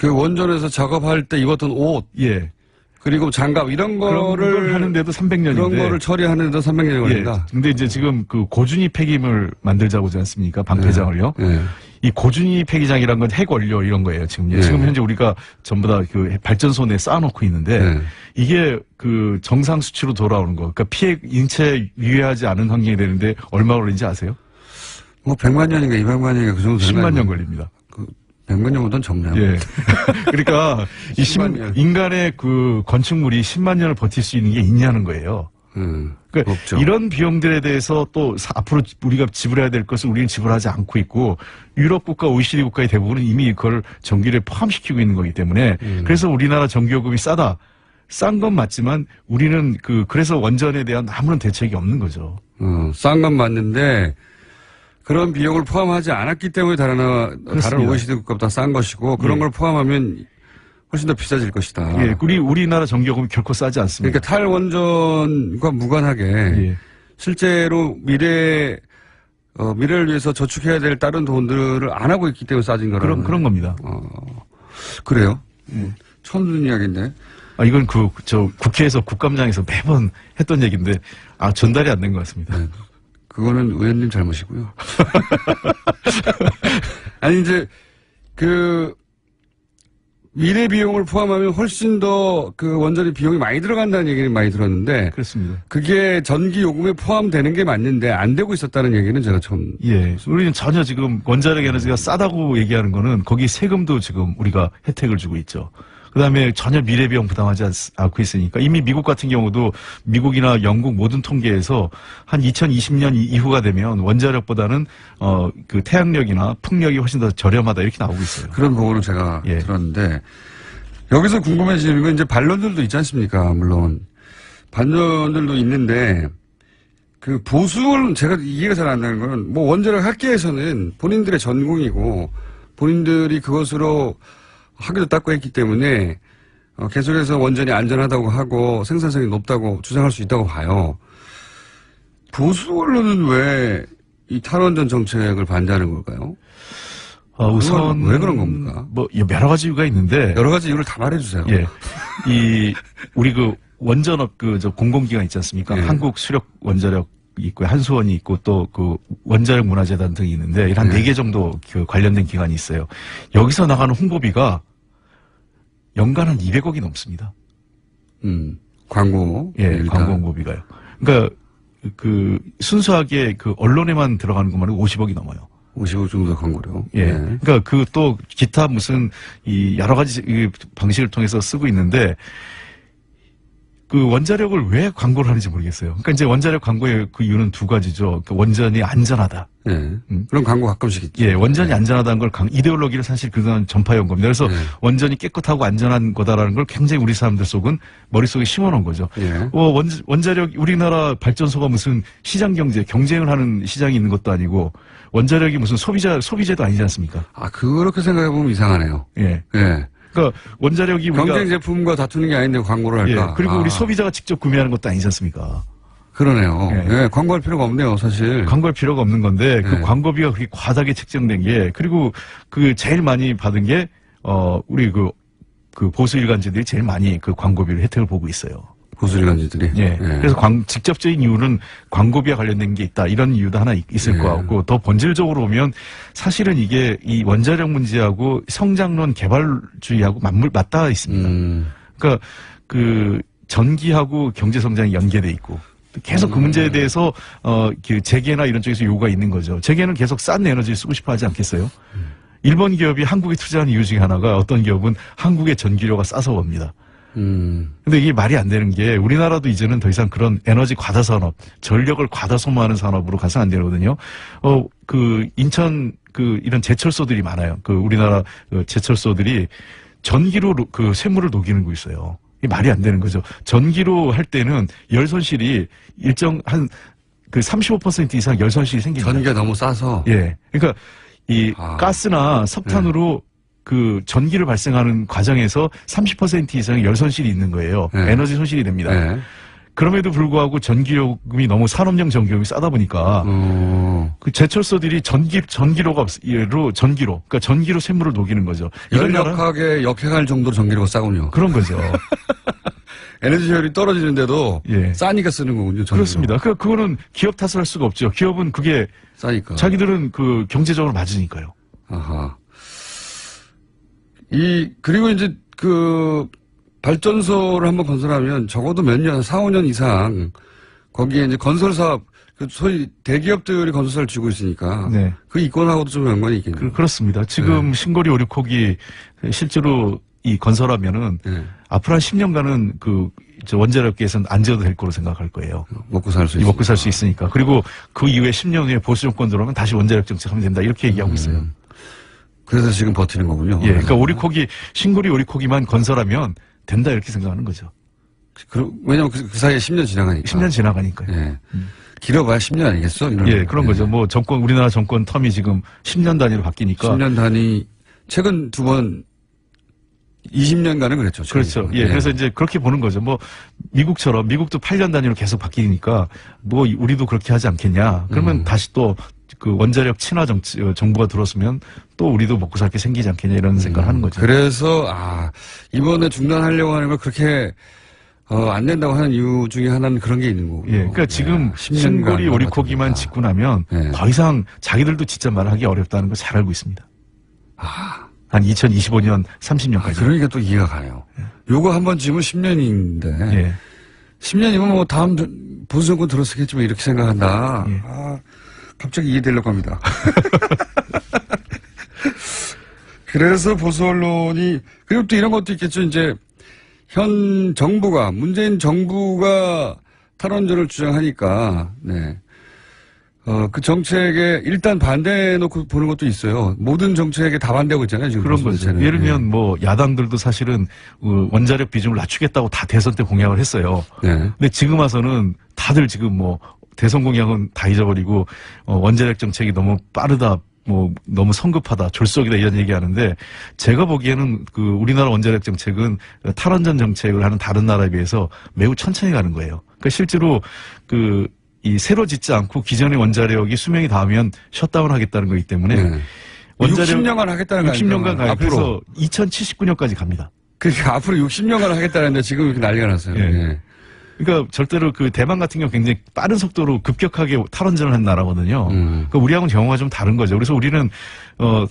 원전에서 작업할 때 입었던 옷. 예. 그리고 장갑 이런 거를 그걸 하는데도 300년인데 그런 거를 처리하는데도 300년이 걸린다. 예. 근데 이제 지금 고준위 폐기물 만들자고 하지 않습니까? 방패장을요. 예. 이 고준위 폐기장이란 건 핵원료 이런 거예요. 지금 예. 지금 현재 우리가 전부 다 발전소 내에 쌓아놓고 있는데 예. 이게 정상 수치로 돌아오는 거. 그러니까 인체 유해하지 않은 환경이 되는데 얼마 걸리는지 아세요? 100만 년인가 200만 년인가 그 정도 10만 년 걸립니다. 100만 년보다는 적네요. 예. 그러니까 10만 년. 인간의 건축물이 10만 년을 버틸 수 있는 게 있냐는 거예요. 그러니까 없죠. 이런 비용들에 대해서 또 앞으로 우리가 지불해야 될 것을 우리는 지불하지 않고 있고 유럽 국가, OECD 국가의 대부분은 이미 그걸 전기를 포함시키고 있는 거기 때문에 그래서 우리나라 전기요금이 싸다. 싼 건 맞지만 우리는 그래서 원전에 대한 아무런 대책이 없는 거죠. 싼 건 맞는데 그런 비용을 포함하지 않았기 때문에 다른 OECD 국가보다 싼 것이고 그런 예. 걸 포함하면 훨씬 더 비싸질 것이다. 예, 우리나라 전기요금이 결코 싸지 않습니다. 그러니까 탈원전과 무관하게 예. 실제로 미래를 위해서 저축해야 될 다른 돈들을 안 하고 있기 때문에 싸진 거라는 그런 겁니다. 그래요? 처음 듣는 이야기인데. 이건 국회에서 국감장에서 매번 했던 얘기인데 전달이 안 된 것 같습니다. 네. 그거는 의원님 잘못이고요. 아니, 이제, 미래 비용을 포함하면 훨씬 더 원전의 비용이 많이 들어간다는 얘기는 많이 들었는데. 그렇습니다. 그게 전기 요금에 포함되는 게 맞는데 안 되고 있었다는 얘기는 제가 처음. 예. 우리는 전혀 지금 원자력 에너지가 싸다고 얘기하는 거는 거기 세금도 지금 우리가 혜택을 주고 있죠. 그다음에 전혀 미래 비용 부담하지 않고 있으니까 이미 미국 같은 경우도 미국이나 영국 모든 통계에서 한 2020년 이후가 되면 원자력보다는 태양력이나 풍력이 훨씬 더 저렴하다 이렇게 나오고 있어요. 그런 부분을 제가 예. 들었는데 여기서 궁금해지는 건 이제 반론들도 있지 않습니까? 물론 반론들도 있는데 보수는 제가 이해가 잘 안 되는 거는 뭐 원자력 학계에서는 본인들의 전공이고 본인들이 그것으로 학위도 땄고 했기 때문에 계속해서 원전이 안전하다고 하고 생산성이 높다고 주장할 수 있다고 봐요. 보수 언론은 왜 이 탈원전 정책을 반대하는 걸까요? 우선 왜 그런 겁니까? 뭐 여러 가지 이유가 있는데 여러 가지 이유를 다 말해주세요. 예, 우리 원전업 저 공공기관 있지 않습니까? 예. 한국 수력 원자력 있고요, 한수원이 있고 또 원자력 문화재단 등이 있는데 한 4개 정도 관련된 기관이 있어요. 여기서 나가는 홍보비가 연간 한 200억이 넘습니다. 광고. 예, 일단. 광고 홍보비가요. 그러니까 순수하게 언론에만 들어가는 것만 해도 50억이 넘어요. 50억 정도 광고료. 예. 네. 그러니까 또 기타 무슨 여러 가지 방식을 통해서 쓰고 있는데 원자력을 왜 광고를 하는지 모르겠어요. 그러니까 이제 원자력 광고의 이유는 2가지죠. 원전이 안전하다. 네. 그런 광고 가끔씩 있죠. 예, 원전이 안전하다는 걸 이데올로기를 사실 그동안 전파해온 겁니다. 그래서 원전이 깨끗하고 안전한 거다라는 걸 굉장히 우리 사람들 속은 머릿속에 심어놓은 거죠. 예. 원자력, 우리나라 발전소가 무슨 시장 경쟁을 하는 시장이 있는 것도 아니고 원자력이 무슨 소비재도 아니지 않습니까? 그렇게 생각해보면 이상하네요. 예. 예. 그러니까 원자력이 우리가 경쟁 제품과 다투는 게 아닌데 광고를 할까? 예, 그리고 우리 소비자가 직접 구매하는 것도 아니지 않습니까? 그러네요. 예. 예, 광고할 필요가 없네요, 사실. 광고할 필요가 없는 건데 그 예. 광고비가 그렇게 과다하게 책정된 게 그리고 제일 많이 받은 게 우리 보수 일간지들이 제일 많이 광고비를 혜택을 보고 있어요. 보수 일간지들이. 예. 그래서 직접적인 이유는 광고비와 관련된 게 있다. 이런 이유도 하나 있을 것 같고 더 본질적으로 보면 사실은 이게 이 원자력 문제하고 성장론 개발주의하고 맞닿아 있습니다. 그러니까 전기하고 경제 성장이 연계돼 있고 계속 그 문제에 대해서 재계나 이런 쪽에서 요구가 있는 거죠. 재계는 계속 싼 에너지를 쓰고 싶어 하지 않겠어요? 일본 기업이 한국에 투자하는 이유 중에 하나가 어떤 기업은 한국의 전기료가 싸서 옵니다. 근데 이게 말이 안 되는 게 우리나라도 이제는 더 이상 그런 에너지 과다 산업, 전력을 과다 소모하는 산업으로 가서 안 되거든요. 인천 이런 제철소들이 많아요. 우리나라 제철소들이 전기로 쇠물을 녹이는 거 있어요. 이게 말이 안 되는 거죠. 전기로 할 때는 열 손실이 일정 한 35% 이상 열 손실이 생깁니다. 전기가 너무 싸서. 예. 그러니까 가스나 석탄으로 전기를 발생하는 과정에서 30% 이상의 열 손실이 있는 거예요. 네. 에너지 손실이 됩니다. 네. 그럼에도 불구하고 전기요금이 너무 산업용 전기요금이 싸다 보니까 제철소들이 전기로 그러니까 전기로 쇠물을 녹이는 거죠. 연력하게 역행할 정도로 전기료가 싸군요. 그런 거죠. 에너지 효율이 떨어지는데도 예. 싸니까 쓰는 거군요. 전기료. 그렇습니다. 그거는 기업 탓을 할 수가 없죠. 기업은 그게 싸니까. 자기들은 경제적으로 맞으니까요. 아하. 그리고 이제 발전소를 한번 건설하면 적어도 몇 년, 4, 5년 이상 거기에 이제 건설 사업, 소위 대기업들이 건설사를 쥐고 있으니까. 네. 그 이권하고도 좀 연관이 있겠네요. 그렇습니다. 지금 신고리 5,6호기 실제로 건설하면은 앞으로 한 10년간은 원자력계에서는 안 지어도 될 거로 생각할 거예요. 먹고 살 수 있으니까. 먹고 살 수 있으니까. 그리고 그 이후에 10년 후에 보수 정권 들어오면 다시 원자력 정책하면 된다. 이렇게 얘기하고 있어요. 그래서 지금 버티는 거군요. 예. 그러니까 신고리 5,6호기만 건설하면 된다. 이렇게 생각하는 거죠. 왜냐면 그 사이에 10년 지나가니까. 10년 지나가니까요. 예. 길어봐야 10년 아니겠어? 예, 그런 거죠. 우리나라 정권 텀이 지금 10년 단위로 바뀌니까. 10년 단위, 최근 2번 20년간은 그랬죠. 그렇죠. 예. 그래서 이제 그렇게 보는 거죠. 미국처럼, 미국도 8년 단위로 계속 바뀌니까, 우리도 그렇게 하지 않겠냐. 그러면 다시 또, 원자력 친화 정부가 들어서면 또 우리도 먹고 살 게 생기지 않겠냐 이런 생각을 하는 거죠. 그래서, 이번에 중단하려고 하는 걸 그렇게, 안 된다고 하는 이유 중에 하나는 그런 게 있는 거고요. 예, 그러니까 지금 신고리 오리코기만 짓고 나면 더 이상 자기들도 진짜 말하기 어렵다는 걸 잘 알고 있습니다. 한 2025년, 30년까지. 그러니까 또 이해가 가요. 요거 한번 지면 10년인데. 예. 10년이면 뭐 다음 보수 정권 들었겠지만 이렇게 생각한다. 예. 갑자기 이해되려고 합니다. 그래서 보수 언론이, 그리고 또 이런 것도 있겠죠. 이제 현 정부가, 문재인 정부가 탈원전을 주장하니까, 네. 그 정책에 일단 반대해놓고 보는 것도 있어요. 모든 정책에 다 반대하고 있잖아요. 지금 그런 거죠. 예를 들면 뭐 야당들도 사실은 원자력 비중을 낮추겠다고 다 대선 때 공약을 했어요. 네. 근데 지금 와서는 다들 지금 뭐 대선 공약은 다 잊어버리고 원자력 정책이 너무 빠르다. 뭐 너무 성급하다, 졸속이다 이런 얘기하는데 제가 보기에는 그 우리나라 원자력 정책은 탈원전 정책을 하는 다른 나라에 비해서 매우 천천히 가는 거예요. 그러니까 실제로 이 새로 짓지 않고 기존의 원자력이 수명이 닿으면 셧다운 하겠다는 거기 때문에 원자력 60년간 하겠다는 거 60년간 가요. 앞으로. 그래서 2079년까지 갑니다. 그러니까 앞으로 60년간 하겠다는데 지금 이렇게 난리가 났어요. 예. 예. 그러니까 절대로 그 대만 같은 경우 굉장히 빠른 속도로 급격하게 탈원전을 한 나라거든요. 그러니까 우리하고는 경우가 좀 다른 거죠. 그래서 우리는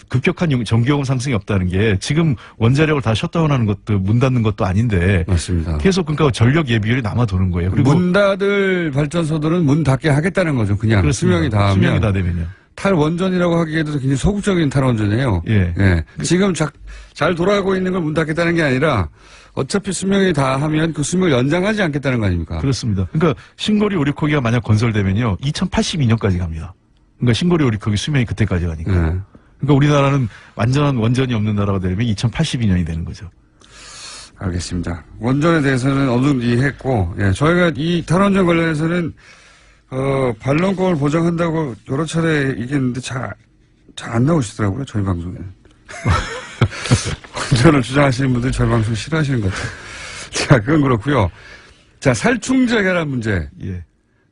급격한 전기요금 상승이 없다는 게 지금 원자력을 다 셧다운하는 것도 문 닫는 것도 아닌데 맞습니다. 계속 그러니까 전력 예비율이 남아도는 거예요. 그리고 문 닫을 발전소들은 문 닫게 하겠다는 거죠. 그냥 그렇습니다. 수명이 닿으면. 수명이 다 되면요. 탈원전이라고 하기에도 굉장히 소극적인 탈원전이에요. 예. 지금 잘 돌아가고 있는 걸 문 닫겠다는 게 아니라 어차피 수명이 다 하면 그 수명을 연장하지 않겠다는 거 아닙니까? 그렇습니다. 그러니까 신고리 오리코기가 만약 건설되면요. 2082년까지 갑니다. 그러니까 신고리 오리코기 수명이 그때까지 가니까. 그러니까 우리나라는 완전한 원전이 없는 나라가 되려면 2082년이 되는 거죠. 알겠습니다. 원전에 대해서는 어느 정도 이해했고, 예, 저희가 이 탈원전 관련해서는 반론권을 보장한다고 여러 차례 얘기했는데 잘 안 나오시더라고요, 저희 방송에는. 원전을 주장하시는 분들 저희 방송 싫어하시는 것 같아요. 자, 그건 그렇고요. 자, 살충제 계란 문제. 예.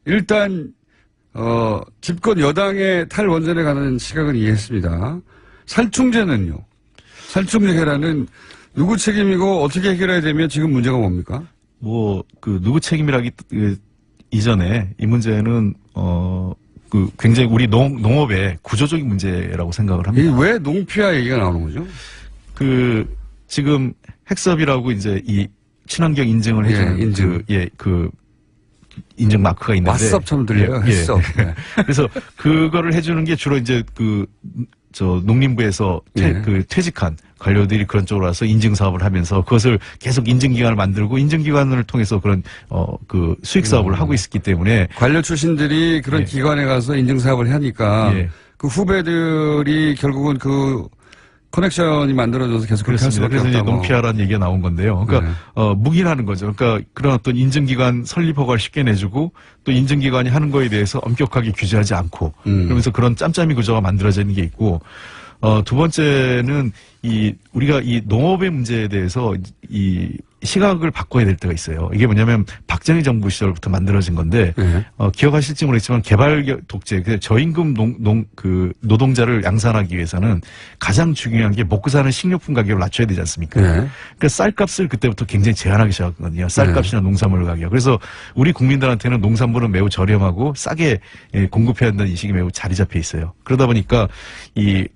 일단 집권 여당의 탈원전에 관한 시각은 이해했습니다. 살충제는요? 살충제 계란은 누구 책임이고 어떻게 해결해야 되면 지금 문제가 뭡니까? 누구 책임이라기 이전에 이 문제는 굉장히 우리 농업의 구조적인 문제라고 생각을 합니다. 이게 왜 농피아 얘기가 나오는 거죠? 지금 핵섭이라고 이제 이 친환경 인증을 해주는 인증. 인증 마크가 있는데. 왓썹처럼 들려요. 핵섭. 네. 그래서 그거를 해주는 게 주로 이제 농림부에서 퇴직한 관료들이 그런 쪽으로 와서 인증 사업을 하면서 그것을 계속 인증기관을 만들고 인증기관을 통해서 그런 수익 사업을 하고 있었기 때문에 관료 출신들이 그런 기관에 가서 인증 사업을 하니까 그 후배들이 결국은 그 커넥션이 만들어져서 계속 그렇게 할 그렇습니다. 수밖에 그래서 이제 없다고. 농피아라는 얘기가 나온 건데요. 그러니까 묵인하는 거죠. 그러니까 그런 어떤 인증기관 설립 허가를 쉽게 내주고 또 인증기관이 하는 거에 대해서 엄격하게 규제하지 않고 그러면서 그런 짬짬이 구조가 만들어지는 게 있고 두 번째는 우리가 이 농업의 문제에 대해서 이 시각을 바꿔야 될 때가 있어요. 이게 뭐냐면 박정희 정부 시절부터 만들어진 건데 기억하실지 모르겠지만 개발 독재, 저임금 노동자를 양산하기 위해서는 가장 중요한 게 먹고 사는 식료품 가격을 낮춰야 되지 않습니까? 그러니까 쌀값을 그때부터 굉장히 제한하기 시작했거든요. 쌀값이나 농산물 가격. 그래서 우리 국민들한테는 농산물은 매우 저렴하고 싸게 공급해야 한다는 인식이 매우 자리 잡혀 있어요. 그러다 보니까 이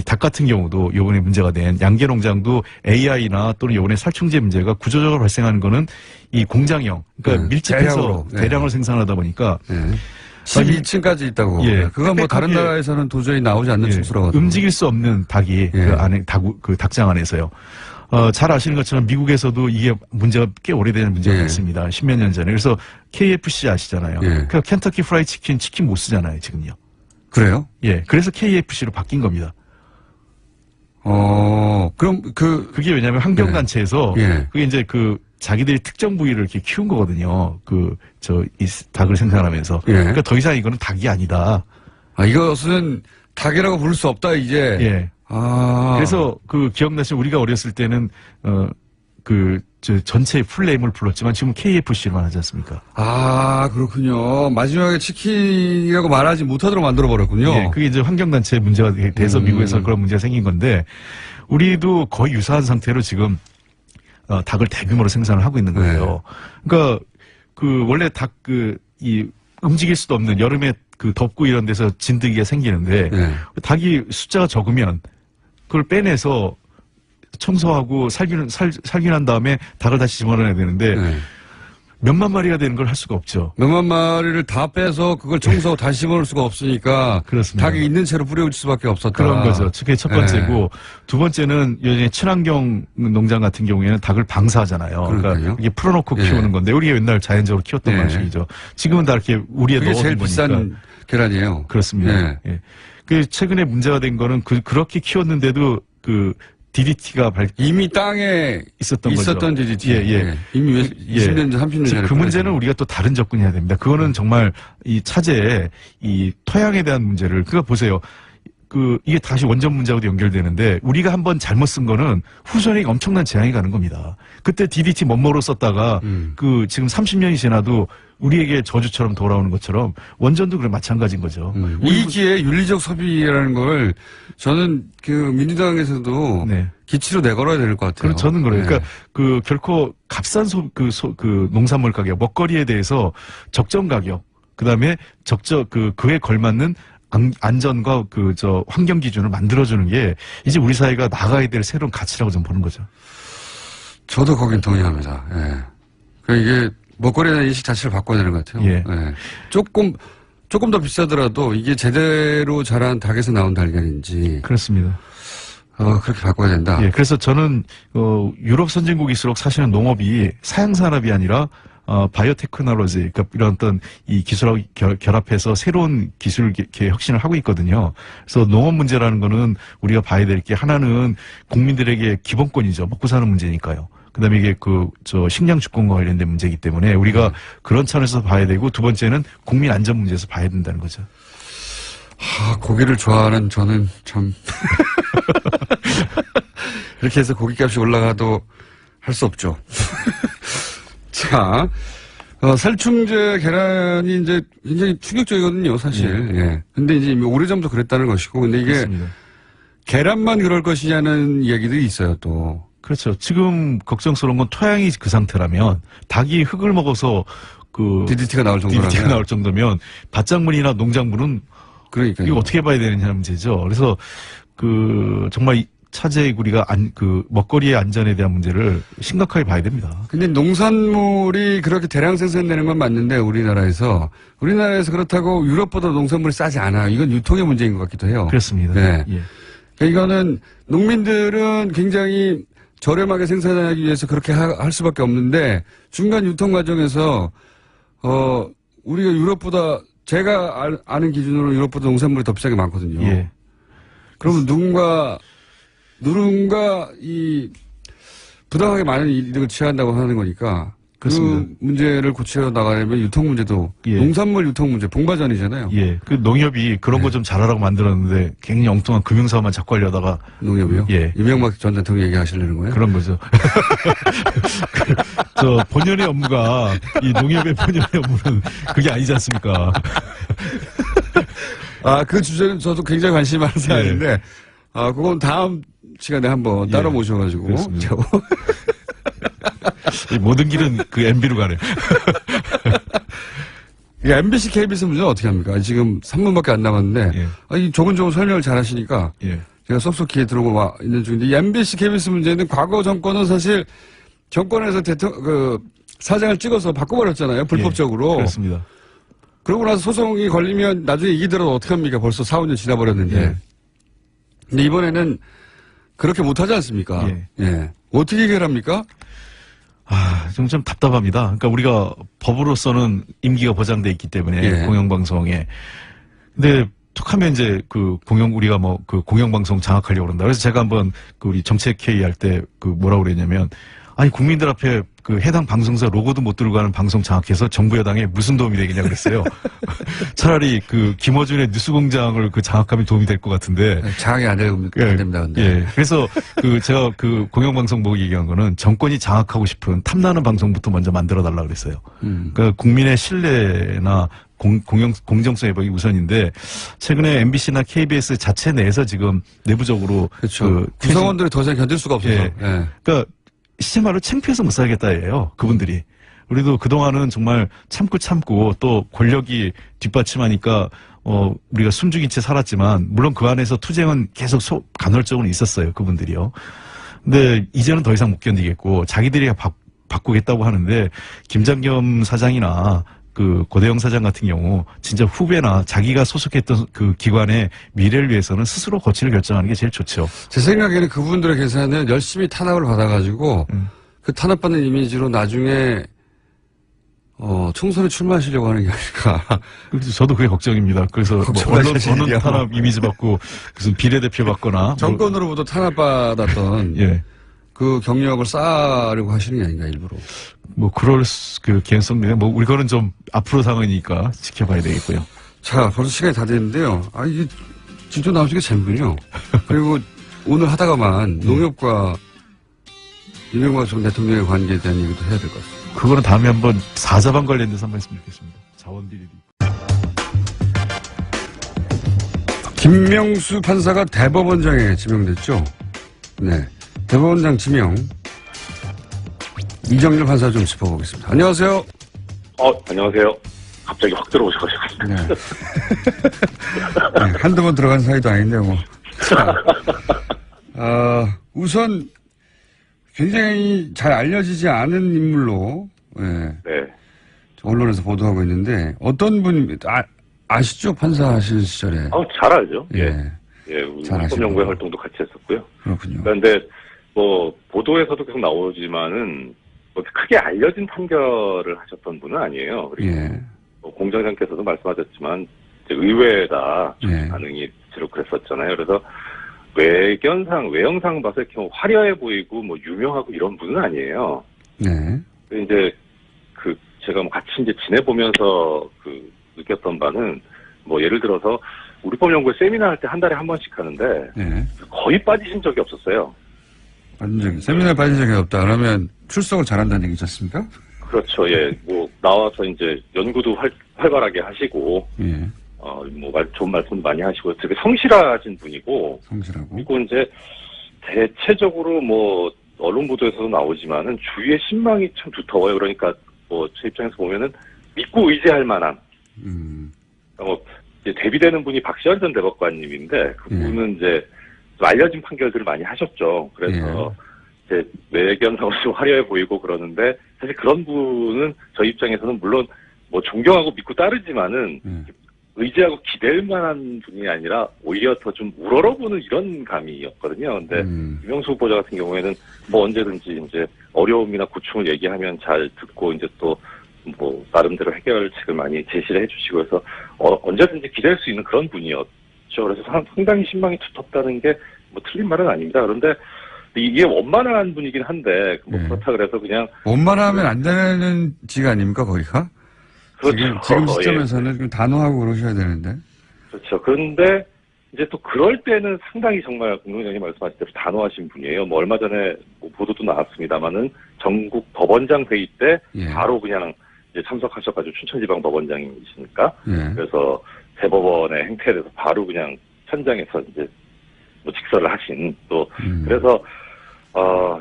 닭 같은 경우도 요번에 문제가 된 양계 농장도 AI나 또는 요번에 살충제 문제가 구조적으로 발생하는 거는 이 공장형, 그러니까 밀집해서 대량을 생산하다 보니까 12층까지 있다고. 그건 뭐 다른 나라에서는 도저히 나오지 않는 촉수라고. 움직일 수 없는 닭이 그 닭장 안에서요. 잘 아시는 것처럼 미국에서도 이게 문제가 꽤 오래된 문제가 있습니다. 10몇 년 전에. 그래서 KFC 아시잖아요. 그러니까 켄터키 프라이드 치킨 못 쓰잖아요, 지금요. 그래요? 그래서 KFC로 바뀐 겁니다. 그럼 그게 왜냐면 환경단체에서 그게 이제 자기들이 특정 부위를 이렇게 키운 거거든요. 이 닭을 생산하면서. 그러니까 더 이상 이거는 닭이 아니다. 이것은 닭이라고 부를 수 없다, 이제. 그래서 기억나시면 우리가 어렸을 때는, 전체 풀네임을 불렀지만 지금 KFC로만 하지 않습니까? 그렇군요. 마지막에 치킨이라고 말하지 못하도록 만들어버렸군요. 그게 이제 환경단체의 문제가 돼서 미국에서 그런 문제가 생긴 건데, 우리도 거의 유사한 상태로 지금, 닭을 대규모로 생산을 하고 있는 거예요. 그러니까 그 원래 닭 이 움직일 수도 없는 여름에 그 덥고 이런 데서 진드기가 생기는데 닭이 숫자가 적으면 그걸 빼내서 청소하고 살균한 다음에 닭을 다시 집어넣어야 되는데 몇만 마리가 되는 걸 할 수가 없죠. 몇만 마리를 다 빼서 그걸 청소하고 다시 집어넣을 수가 없으니까 그렇습니다. 닭이 있는 채로 뿌려올 수밖에 없었다. 그런 거죠. 그게 첫 번째고 두 번째는 요즘에 친환경 농장 같은 경우에는 닭을 방사하잖아요. 그러니까 이게 풀어놓고 키우는 건데 우리가 옛날 자연적으로 키웠던 방식이죠. 지금은 다 이렇게 우리에 그게 넣어둔 제일 거니까. 비싼 계란이에요. 그렇습니다. 예. 그 최근에 문제가 된 거는 그렇게 키웠는데도 그 DDT가 이미 땅에 있었던 거죠. DDT. 예. 이미 20년 전, 30년 전에. 그 문제는 우리가 또 다른 접근해야 됩니다. 그거는 정말 이 차제의 이 토양에 대한 문제를, 그거 보세요. 이게 다시 원전 문제하고도 연결되는데 우리가 한번 잘못 쓴 거는 후손에게 엄청난 재앙이 가는 겁니다. 그때 DDT 멋모로 썼다가 지금 30년이 지나도 우리에게 저주처럼 돌아오는 것처럼 원전도 그래 마찬가지인 거죠. 이기에 윤리적 소비라는 걸 저는 민주당에서도 기치로 내걸어야 될 것 같아요. 저는 그래요. 그러니까 결코 값싼 농산물 가격, 먹거리에 대해서 적정 가격, 그다음에 그에 걸맞는 안전과 환경 기준을 만들어주는 게 이제 우리 사회가 나가야 될 새로운 가치라고 좀 보는 거죠. 저도 거긴 동의합니다. 그러니까 이게 먹거리에 대한 인식 자체를 바꿔야 되는 것 같아요. 조금 더 비싸더라도 이게 제대로 자란 닭에서 나온 달걀인지. 그렇습니다. 그렇게 바꿔야 된다. 그래서 저는 유럽 선진국일수록 사실은 농업이 사양산업이 아니라 바이오테크놀로지, 그러니까 이런 어떤 이 기술하고 결합해서 새로운 기술 혁신을 하고 있거든요. 그래서 농업 문제라는 거는 우리가 봐야 될 게 하나는 국민들에게 기본권이죠. 먹고 사는 문제니까요. 그다음에 이게 식량 주권과 관련된 문제이기 때문에 우리가 그런 차원에서 봐야 되고, 두 번째는 국민 안전 문제에서 봐야 된다는 거죠. 고기를 좋아하는 저는 참 이렇게 해서 고기값이 올라가도 할 수 없죠. 자, 살충제 계란이 이제 굉장히 충격적이거든요, 사실. 근데 이제 오래전부터 그랬다는 것이고, 근데 이게 그렇습니다. 계란만 그럴 것이냐는 이야기들이 있어요, 또. 그렇죠. 지금 걱정스러운 건 토양이 그 상태라면 닭이 흙을 먹어서 DDT가 나올 정도면 밭작물이나 농작물은 그러니까요. 이거 어떻게 봐야 되느냐는 문제죠. 그래서 정말 차제 우리가 먹거리의 안전에 대한 문제를 심각하게 봐야 됩니다. 근데 농산물이 그렇게 대량 생산되는 건 맞는데 우리나라에서 그렇다고 유럽보다 농산물이 싸지 않아요. 이건 유통의 문제인 것 같기도 해요. 그렇습니다. 그러니까 이거는 농민들은 굉장히 저렴하게 생산하기 위해서 그렇게 할 수밖에 없는데 중간 유통 과정에서 우리가 유럽보다, 제가 아는 기준으로 유럽보다 농산물이 더 비싸게 많거든요. 그러면 누군가 부당하게 많은 이득을 취한다고 하는 거니까 그렇습니다. 그 문제를 고쳐 나가려면 유통 문제도 농산물 유통 문제 봉바전이잖아요. 그 농협이 그런 거 좀 잘하라고 만들었는데 굉장히 엉뚱한 금융사업만 자꾸 하려다가. 농협이요? 이명박 전 대통령 얘기하시려는 거예요? 그런 거죠. 본연의 업무가 이 농협의 본연의 업무는 그게 아니지 않습니까? 그 주제는 저도 굉장히 관심이 많은 사안인데 그건 다음 시간에 한번 따로 모셔가지고. 이 모든 길은 MB로 가네. MBC, KBS 문제는 어떻게 합니까? 지금 3분밖에 안 남았는데, 조근조근 설명을 잘 하시니까, 제가 쏙쏙 귀에 들어오고 와 있는 중인데, 이 MBC, KBS 문제는 과거 정권은 사실, 정권에서 사장을 찍어서 바꿔버렸잖아요. 불법적으로. 그렇습니다. 그러고 나서 소송이 걸리면 나중에 이기더라도 어떻게 합니까? 벌써 4, 5년 지나버렸는데. 근데 이번에는 그렇게 못하지 않습니까? 어떻게 해결합니까? 좀 답답합니다. 그러니까 우리가 법으로서는 임기가 보장돼 있기 때문에 공영방송에. 근데 툭하면 이제 우리가 공영방송 장악하려고 그런다. 그래서 제가 한번 우리 정책회의 할 때 뭐라고 그랬냐면, 아니 국민들 앞에 해당 방송사 로고도 못 들고 가는 방송 장악해서 정부 여당에 무슨 도움이 되겠냐 그랬어요. 차라리 김어준의 뉴스공장을 장악하면 도움이 될 것 같은데. 장악이 안 됩니다. 근데. 그래서 제가 공영방송 보고 얘기한 거는 정권이 장악하고 싶은 탐나는 방송부터 먼저 만들어 달라 그랬어요. 그러니까 국민의 신뢰나 공정성 회복이 우선인데, 최근에 MBC나 KBS 자체 내에서 지금 내부적으로 구성원들이 더 이상 견딜 수가 없어서. 그러니까 시체말로 창피해서 못 살겠다예요. 그분들이. 우리도 그동안은 정말 참고 또 권력이 뒷받침하니까 우리가 숨죽인 채 살았지만 물론 그 안에서 투쟁은 계속 간헐적으로 있었어요. 그분들이요. 근데 이제는 더 이상 못 견디겠고 자기들이 바꾸겠다고 하는데 김장겸 사장이나 그 고대영 사장 같은 경우 진짜 후배나 자기가 소속했던 그 기관의 미래를 위해서는 스스로 거취를 결정하는 게 제일 좋죠. 제 생각에는 그분들의 계산은 열심히 탄압을 받아가지고 그 탄압받는 이미지로 나중에 총선에 출마하시려고 하는 게 아닐까. 그래서 저도 그게 걱정입니다. 그래서 뭐 언론 탄압 이미지 받고 무슨 비례대표 받거나 정권으로부터 탄압받았던 예. 그 경력을 쌓으려고 하시는 게 아닌가 일부러. 뭐 그럴 그 개연성이 뭐 우리거는 좀 앞으로 상황이니까 지켜봐야 되겠고요. 자, 벌써 시간이 다 됐는데요. 이게 진짜 나오시게 재밌군요. 그리고 오늘 하다가만 농협과 이명박 전 대통령의 관계에 대한 얘기도 해야 될 것 같습니다. 그거는 다음에 한번 사자방 관련돼서 한번 했으면 좋겠습니다. 자원비리도. 김명수 판사가 대법원장에 지명됐죠. 네. 대법원장 지명. 이정렬 판사 좀 짚어보겠습니다. 안녕하세요. 안녕하세요. 갑자기 확 들어오셔가지고. 네. 네, 한두 번 들어간 사이도 아닌데, 뭐. 자, 우선 굉장히 잘 알려지지 않은 인물로, 네. 네. 언론에서 보도하고 있는데, 어떤 분, 아시죠? 판사 하실 시절에. 잘 알죠. 예. 예, 우리 잘 아시고. 헌법연구회 활동도 같이 했었고요. 그렇군요. 그런데, 보도에서도 계속 나오지만은, 크게 알려진 판결을 하셨던 분은 아니에요. 그리고 예. 공장장께서도 말씀하셨지만, 이제 의외다. 예. 반응이 주로 그랬었잖아요. 그래서, 외형상 봤을 경우 화려해 보이고, 유명하고 이런 분은 아니에요. 네. 이제, 제가 같이 이제 지내보면서 느꼈던 바는, 예를 들어서, 우리 법연구회 세미나 할 때 한 달에 한 번씩 하는데, 네. 거의 빠지신 적이 없었어요. 세미나에 빠진 적이 없다. 그러면 출석을 잘한다는 얘기지 않습니까? 그렇죠. 예. 나와서 이제 연구도 활발하게 하시고, 예. 좋은 말씀도 많이 하시고, 되게 성실하신 분이고, 성실하고. 그리고 이제, 대체적으로 언론 보도에서도 나오지만은, 주위의 신망이 참 두터워요. 그러니까, 제 입장에서 보면은, 믿고 의지할 만한, 이제 데뷔되는 분이 박시환 전 대법관님인데, 그분은 이제, 좀 알려진 판결들을 많이 하셨죠. 그래서, 이제, 외견상으로 좀 화려해 보이고 그러는데, 사실 그런 분은 저희 입장에서는 물론, 존경하고 믿고 따르지만은, 의지하고 기댈 만한 분이 아니라, 오히려 더 좀 우러러보는 이런 감이었거든요. 근데, 김명수 후보자 같은 경우에는, 언제든지 이제, 어려움이나 고충을 얘기하면 잘 듣고, 이제 또, 나름대로 해결책을 많이 제시를 해주시고 해서, 언제든지 기댈 수 있는 그런 분이었죠. 그래서 상당히 신망이 두텁다는 게, 틀린 말은 아닙니다. 그런데, 이게 원만한 분이긴 한데, 그렇다 그래서 그냥. 원만하면 안 되는 지가 아닙니까, 거기가? 그렇죠. 지금 시점에서는 좀 단호하고 그러셔야 되는데. 그렇죠. 그런데, 이제 또 그럴 때는 상당히 정말 공동장님 말씀하신 대로 단호하신 분이에요. 얼마 전에 보도도 나왔습니다만은, 전국 법원장 회의 때, 바로 그냥 이제 참석하셔가지고 춘천지방 법원장이시니까. 그래서 대법원의 행태에 대해서 바로 그냥 현장에서 이제 직설을 하신 또, 그래서,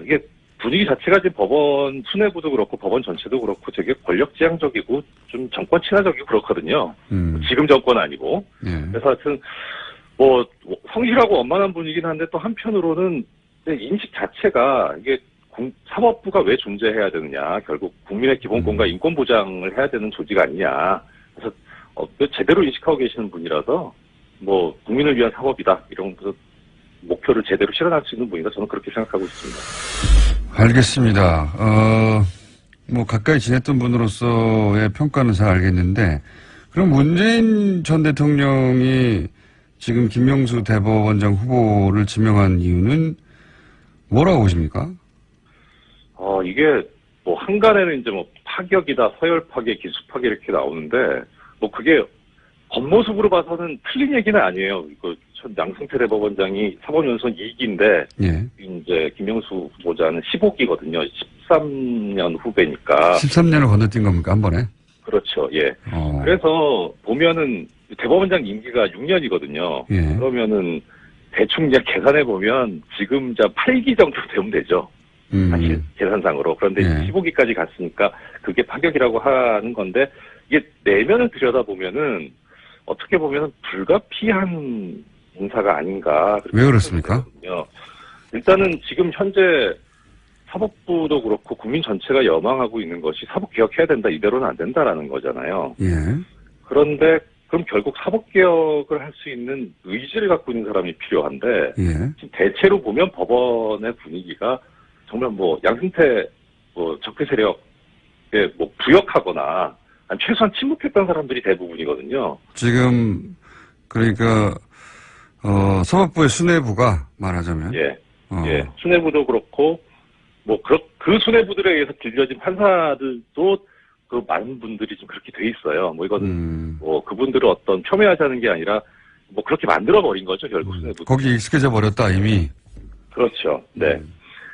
이게 분위기 자체가 지금 법원 수뇌부도 그렇고 법원 전체도 그렇고 되게 권력지향적이고 좀 정권 친화적이고 그렇거든요. 지금 정권 아니고. 그래서 하여튼 성실하고 원만한 분이긴 한데 또 한편으로는 인식 자체가 이게 사법부가 왜 존재해야 되느냐. 결국 국민의 기본권과 인권 보장을 해야 되는 조직 아니냐. 그래서 제대로 인식하고 계시는 분이라서 국민을 위한 사법이다. 이런 목표를 제대로 실현할 수 있는 분이다. 저는 그렇게 생각하고 있습니다. 알겠습니다. 가까이 지냈던 분으로서의 평가는 잘 알겠는데, 그럼 문재인 전 대통령이 지금 김명수 대법원장 후보를 지명한 이유는 뭐라고 보십니까? 이게 한간에는 이제 파격이다, 서열 파괴, 기수 파괴 이렇게 나오는데, 그게 겉모습으로 봐서는 틀린 얘기는 아니에요. 양승태 대법원장이 사법연수원 2기인데, 이제 김명수 후보자는 15기거든요. 13년 후배니까. 13년을 건너뛴 겁니까, 한 번에? 그렇죠, 예. 그래서 보면은 대법원장 임기가 6년이거든요. 그러면은 대충 그냥 계산해 보면 지금 8기 정도 되면 되죠. 사실 계산상으로. 그런데 예. 15기까지 갔으니까 그게 파격이라고 하는 건데 이게 내면을 들여다보면은 어떻게 보면 불가피한 인사가 아닌가. 왜 그렇습니까? 되거든요. 일단은 지금 현재 사법부도 그렇고 국민 전체가 염원하고 있는 것이 사법개혁해야 된다, 이대로는 안 된다라는 거잖아요. 예. 그런데 그럼 결국 사법개혁을 할 수 있는 의지를 갖고 있는 사람이 필요한데 예. 지금 대체로 보면 법원의 분위기가 정말 뭐 양승태 뭐 적폐 세력에 뭐 부역하거나 아니 최소한 침묵했던 사람들이 대부분이거든요. 지금, 그러니까, 사법부의 수뇌부가 말하자면. 예. 예. 수뇌부도 그렇고 뭐 그 수뇌부들에 의해서 길려진 판사들도 그 많은 분들이 좀 그렇게 돼 있어요. 뭐 이거는 뭐 그분들을 어떤 폄훼하자는 게 아니라 뭐 그렇게 만들어 버린 거죠, 결국 수뇌부. 거기 익숙해져 버렸다, 이미. 그렇죠. 네.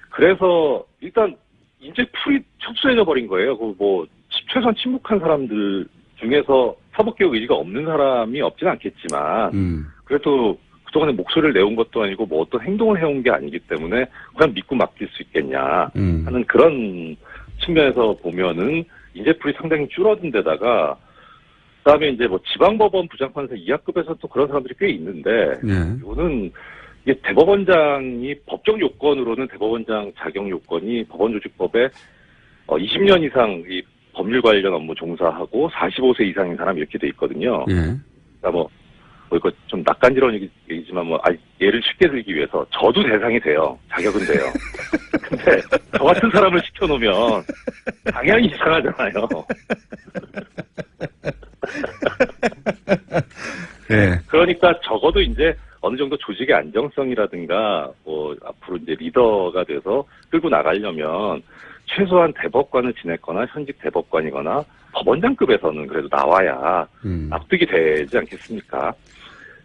그래서 일단 이제 풀이 척수해져 버린 거예요. 그 뭐 최소한 침묵한 사람들 중에서 사법개혁 의지가 없는 사람이 없지는 않겠지만 그래도 그동안에 목소리를 내온 것도 아니고 뭐 어떤 행동을 해온 게 아니기 때문에 그냥 믿고 맡길 수 있겠냐 하는 그런 측면에서 보면은 인재풀이 상당히 줄어든 데다가 그다음에 이제 뭐 지방법원 부장판사 이하급에서 또 그런 사람들이 꽤 있는데 이거는 이게 대법원장이 법적 요건으로는 대법원장 자격 요건이 법원조직법에 20년 이상 이 법률 관련 업무 종사하고 45세 이상인 사람 이렇게 돼 있거든요. 그러니까 뭐 이거 좀 낯간지러운 얘기지만 예를 쉽게 들기 위해서 저도 대상이 돼요. 자격은 돼요. 근데 저 같은 사람을 시켜놓으면 당연히 이상하잖아요. 예. 그러니까 적어도 이제 어느 정도 조직의 안정성이라든가 뭐 앞으로 이제 리더가 돼서 끌고 나가려면 최소한 대법관을 지냈거나 현직 대법관이거나 법원장급에서는 그래도 나와야 납득이 되지 않겠습니까?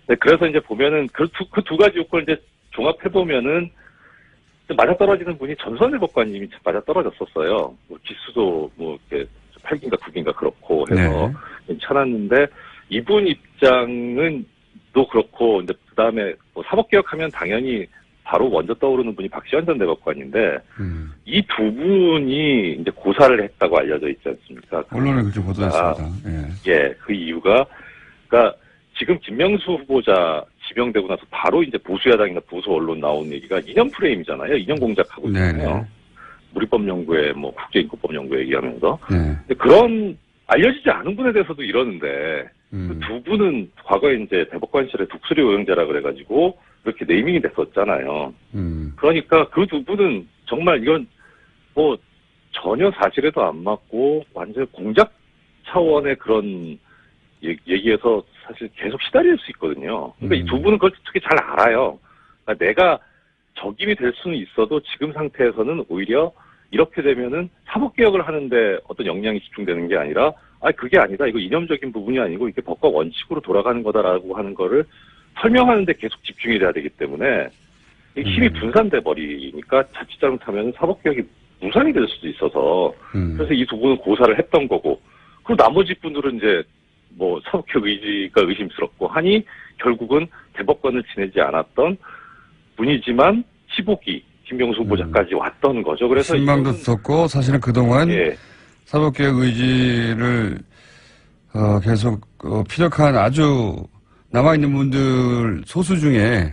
네, 그래서 이제 보면은 그 두 가지 요건을 이제 종합해보면은 맞아떨어지는 분이 전선 대법관님이 맞아떨어졌었어요. 뭐 기수도 뭐 이렇게 8기인가 9기인가 그렇고 해서 괜찮았는데 이분 입장은 또 그렇고 이제 그 다음에 뭐 사법개혁하면 당연히 바로 먼저 떠오르는 분이 박시환 전 대법관인데 이 두 분이 이제 고사를 했다고 알려져 있지 않습니까? 언론에 그렇게 보도했습니다. 예, 그 이유가 그러니까 지금 김명수 후보자 지명되고 나서 바로 이제 보수야당이나 보수 언론 나온 얘기가 이념 프레임이잖아요. 이념 공작하고 있잖아요. 무리법연구회, 뭐 국제인권법연구회 얘기하면서. 근데 그런 알려지지 않은 분에 대해서도 이러는데 그 두 분은 과거에 이제 대법관실의 독수리 오형제라 그래가지고 이렇게 네이밍이 됐었잖아요. 그러니까 그 두 분은 정말 이건 뭐 전혀 사실에도 안 맞고 완전 공작 차원의 그런 얘기에서 사실 계속 시달릴 수 있거든요. 그러니까 이 두 분은 그걸 특히 잘 알아요. 그러니까 내가 적임이 될 수는 있어도 지금 상태에서는 오히려 이렇게 되면은 사법개혁을 하는데 어떤 역량이 집중되는 게 아니라 그게 아니다. 이거 이념적인 부분이 아니고 이게 법과 원칙으로 돌아가는 거다라고 하는 거를 설명하는데 계속 집중이 돼야 되기 때문에 힘이 분산돼 버리니까 자칫 잘못하면 사법개혁이 무산이 될 수도 있어서 그래서 이 두 분은 고사를 했던 거고 그리고 나머지 분들은 이제 뭐 사법개혁 의지가 의심스럽고 하니 결국은 대법관을 지내지 않았던 분이지만 15기 김명수 후보자까지 왔던 거죠. 그래서 신망도 썼고 사실은 그동안 사법개혁 의지를 계속 피력한 아주 남아있는 분들 소수 중에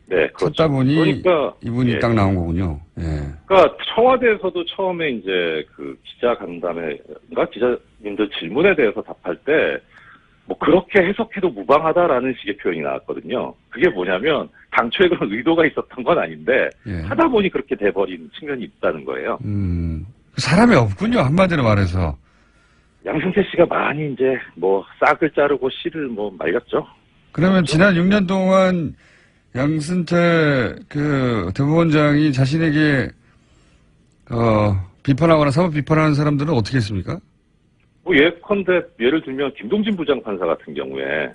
그렇죠. 찾다 보니 그러니까, 이분이 딱 나온 거군요. 그러니까 청와대에서도 처음에 이제 그 기자 간담회인가 기자님들 질문에 대해서 답할 때 뭐 그렇게 해석해도 무방하다라는 식의 표현이 나왔거든요. 그게 뭐냐면 당초에 그런 의도가 있었던 건 아닌데 하다 보니 그렇게 돼버린 측면이 있다는 거예요. 사람이 없군요. 한마디로 말해서. 양승태 씨가 많이 이제 뭐 싹을 자르고 씨를 뭐 말렸죠. 그러면 지난 6년 동안 양승태 그 대법원장이 자신에게 비판하거나 사법 비판하는 사람들은 어떻게 했습니까? 뭐 예컨대 예를 들면 김동진 부장판사 같은 경우에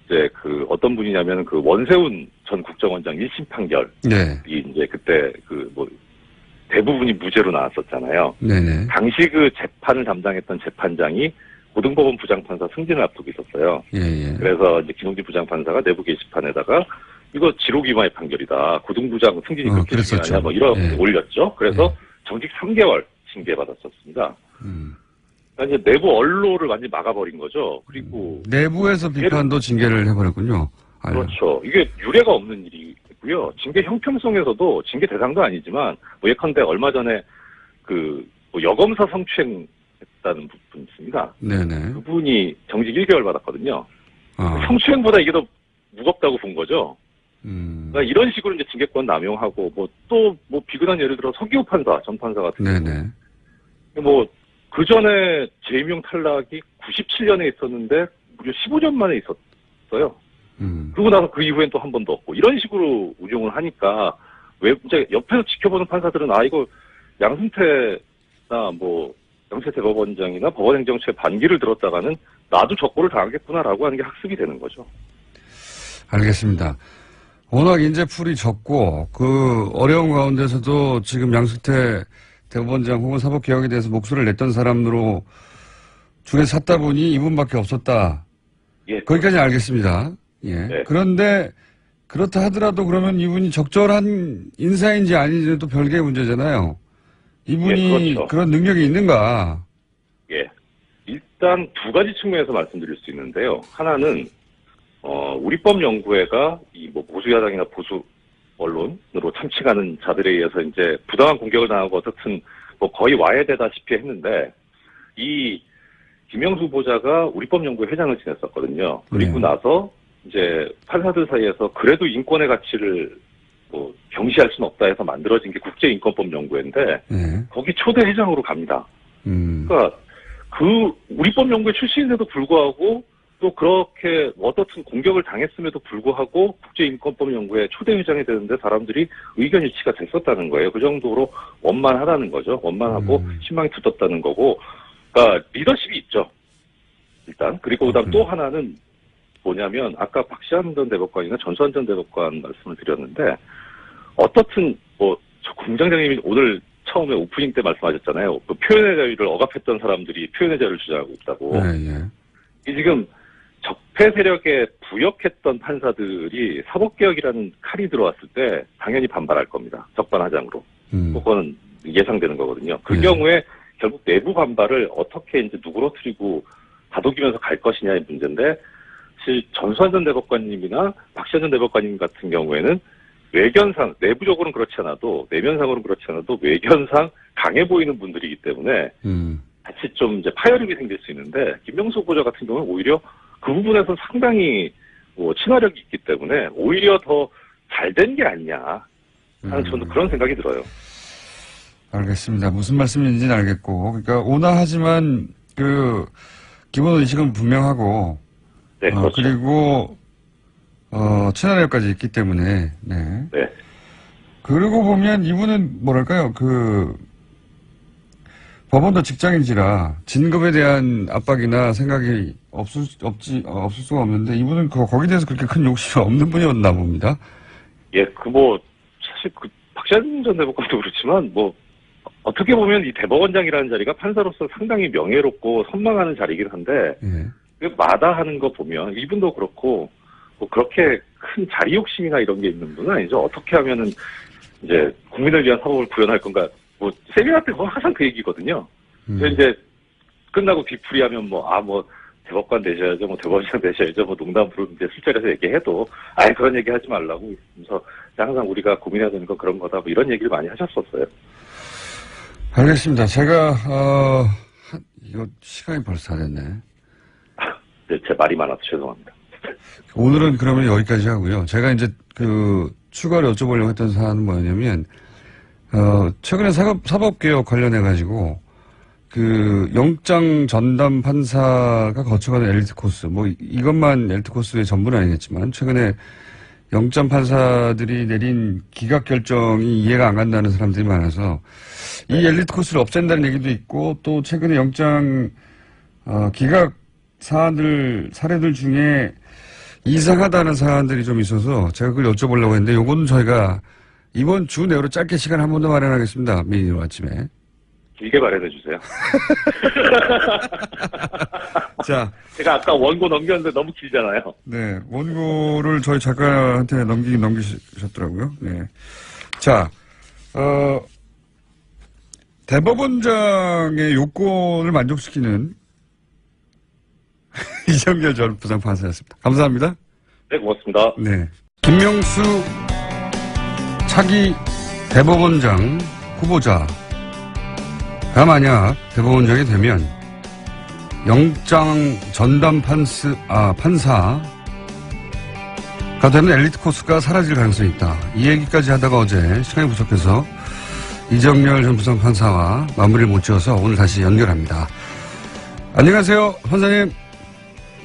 이제 그 어떤 분이냐면 그 원세훈 전 국정원장 1심 판결이 이제 그때 그 뭐 대부분이 무죄로 나왔었잖아요. 당시 그 재판을 담당했던 재판장이 고등법원 부장판사 승진을 앞두고 있었어요. 그래서 이제 김동진 부장판사가 내부 게시판에다가 이거 지록위반의 판결이다. 고등부장 승진이 그렇게 그랬었죠. 중요하냐 뭐 이런 예. 올렸죠. 그래서 정직 3개월 징계받았었습니다. 그러니까 이제 내부 언론을 완전히 막아버린 거죠. 그리고 내부에서 비판도 징계를 해버렸군요. 그렇죠. 이게 유례가 없는 일이고요. 징계 형평성에서도 징계 대상도 아니지만 뭐 예컨대 얼마 전에 뭐 여검사 성추행했다는 분 있습니다. 네네. 그분이 정직 1개월 받았거든요. 아. 성추행보다 이게 더 무겁다고 본 거죠. 그러니까 이런 식으로 이제 징계권 남용하고 뭐 비근한 예를 들어 서기호 판사, 전 판사 같은 네네. 뭐 그 전에 재임용 탈락이 97년에 있었는데 무려 15년 만에 있었어요. 그러고 나서 그 이후엔 또 한 번도 없고 이런 식으로 운용을 하니까 왜 이제 옆에서 지켜보는 판사들은 이거 양승태나 뭐 양승태 대법원장이나 법원행정처의 반기를 들었다가는 나도 적고를 당하겠구나라고 하는 게 학습이 되는 거죠. 알겠습니다. 워낙 인재풀이 적고 그 어려운 가운데서도 지금 양승태 대법원장 혹은 사법개혁에 대해서 목소리를 냈던 사람으로 중에 샀다 보니 이분밖에 없었다. 예. 거기까지 알겠습니다. 예. 네. 그런데 그렇다 하더라도 그러면 이분이 적절한 인사인지 아닌지는 또 별개의 문제잖아요. 이분이 예, 그렇죠. 그런 능력이 있는가? 예. 일단 두 가지 측면에서 말씀드릴 수 있는데요. 하나는 우리법연구회가 이 뭐 보수야당이나 보수 언론으로 참칭하는 자들에 의해서 이제 부당한 공격을 당하고 어떻든 뭐 거의 와해되다시피 했는데 이 김영수 후보자가 우리법연구회 회장을 지냈었거든요. 그리고 나서 이제 판사들 사이에서 그래도 인권의 가치를 뭐 경시할 수는 없다 해서 만들어진 게 국제인권법연구회인데 거기 초대 회장으로 갑니다. 그러니까 그 우리법연구회 출신인데도 불구하고 또 그렇게 어떻든 공격을 당했음에도 불구하고 국제인권법연구회 초대 회장이 되는데 사람들이 의견 일치가 됐었다는 거예요. 그 정도로 원만하다는 거죠. 원만하고 신망이 굳었다는 거고, 그러니까 리더십이 있죠. 일단 그리고 그다음 또 하나는 뭐냐면 아까 박시환 전 대법관이나 전수환 전 대법관 말씀을 드렸는데 어떻든 뭐 저 공장장님이 오늘 처음에 오프닝 때 말씀하셨잖아요. 그 표현의 자유를 억압했던 사람들이 표현의 자유를 주장하고 있다고. 이 지금 적폐 세력에 부역했던 판사들이 사법개혁이라는 칼이 들어왔을 때 당연히 반발할 겁니다. 적반하장으로. 그거는 예상되는 거거든요. 그 경우에 결국 내부 반발을 어떻게 이제 누그러뜨리고 다독이면서 갈 것이냐의 문제인데, 사실 전수환 전 대법관님이나 박시환 전 대법관님 같은 경우에는 외견상, 내부적으로는 그렇지 않아도, 내면상으로는 그렇지 않아도 외견상 강해 보이는 분들이기 때문에 같이 좀 이제 파열음이 생길 수 있는데, 김명수 후보자 같은 경우는 오히려 그 부분에서 상당히 뭐 친화력이 있기 때문에 오히려 더 잘 된 게 아니냐 하는 저는 그런 생각이 들어요. 알겠습니다. 무슨 말씀인지는 알겠고, 그러니까 온화하지만 그 기본 의식은 분명하고, 네, 그렇죠. 그리고 친화력까지 있기 때문에, 네. 그러고 보면 이분은 뭐랄까요, 법원도 직장인지라 진급에 대한 압박이나 생각이 없을 수가 없는데 이분은 거기에 대해서 그렇게 큰 욕심이 없는 분이었나 봅니다. 예, 사실 박시환 전 대법관도 그렇지만 어떻게 보면 이 대법원장이라는 자리가 판사로서 상당히 명예롭고 선망하는 자리이긴 한데, 마다하는 거 보면 이분도 그렇고 뭐 그렇게 큰 자리 욕심이나 이런 게 있는 분은 아니죠. 어떻게 하면은 이제 국민을 위한 사법을 구현할 건가. 뭐 세미나 때 항상 그 얘기거든요. 그래서 이제 끝나고 뒤풀이하면 대법관 되셔야죠, 대법원장 되셔야죠, 농담으로 이제 술자리에서 얘기해도 그런 얘기 하지 말라고. 그래서 항상 우리가 고민해야 되는 건 그런 거다, 뭐 이런 얘기를 많이 하셨었어요. 알겠습니다. 제가 이거 시간이 벌써 다 됐네. 네, 제 말이 많아서 죄송합니다. 오늘은 그러면 여기까지 하고요. 제가 이제 추가로 여쭤보려고 했던 사안은 뭐냐면, 최근에 사법개혁 관련해가지고, 영장 전담 판사가 거쳐가는 엘리트 코스, 이것만 엘리트 코스의 전부는 아니겠지만, 최근에 영장 판사들이 내린 기각 결정이 이해가 안 간다는 사람들이 많아서, 이 엘리트 코스를 없앤다는 얘기도 있고, 또 최근에 영장, 기각 사례들 중에 이상하다는 사안들이 좀 있어서 제가 그걸 여쭤보려고 했는데, 요거는 저희가 이번 주 내로 짧게 시간 한 번 더 마련하겠습니다. 미니로 아침에. 길게 마련해 주세요. 자, 제가 아까 원고 넘겼는데 너무 길잖아요. 네, 원고를 저희 작가한테 넘기셨더라고요. 네. 자, 대법원장의 요건을 만족시키는 이정열 전 부장판사였습니다. 감사합니다. 네, 고맙습니다. 네. 김명수 차기 대법원장 후보자가 만약 대법원장이 되면 영장 전담 판사가 되면 엘리트 코스가 사라질 가능성이 있다. 이 얘기까지 하다가 어제 시간이 부족해서 이정열 전 부장판사와 마무리를 못 지어서 오늘 다시 연결합니다. 안녕하세요, 판사님.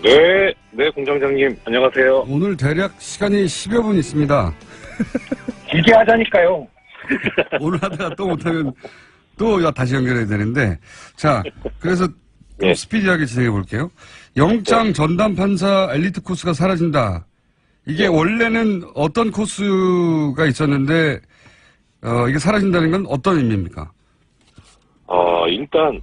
네, 공장장님, 안녕하세요. 오늘 대략 시간이 10여 분 있습니다. 길게 하자니까요. 오늘 하다가 또 못하면 또 다시 연결해야 되는데. 자, 그래서 좀 네. 스피디하게 진행해 볼게요. 영장 전담 판사 엘리트 코스가 사라진다. 이게 원래는 어떤 코스가 있었는데, 이게 사라진다는 건 어떤 의미입니까? 일단,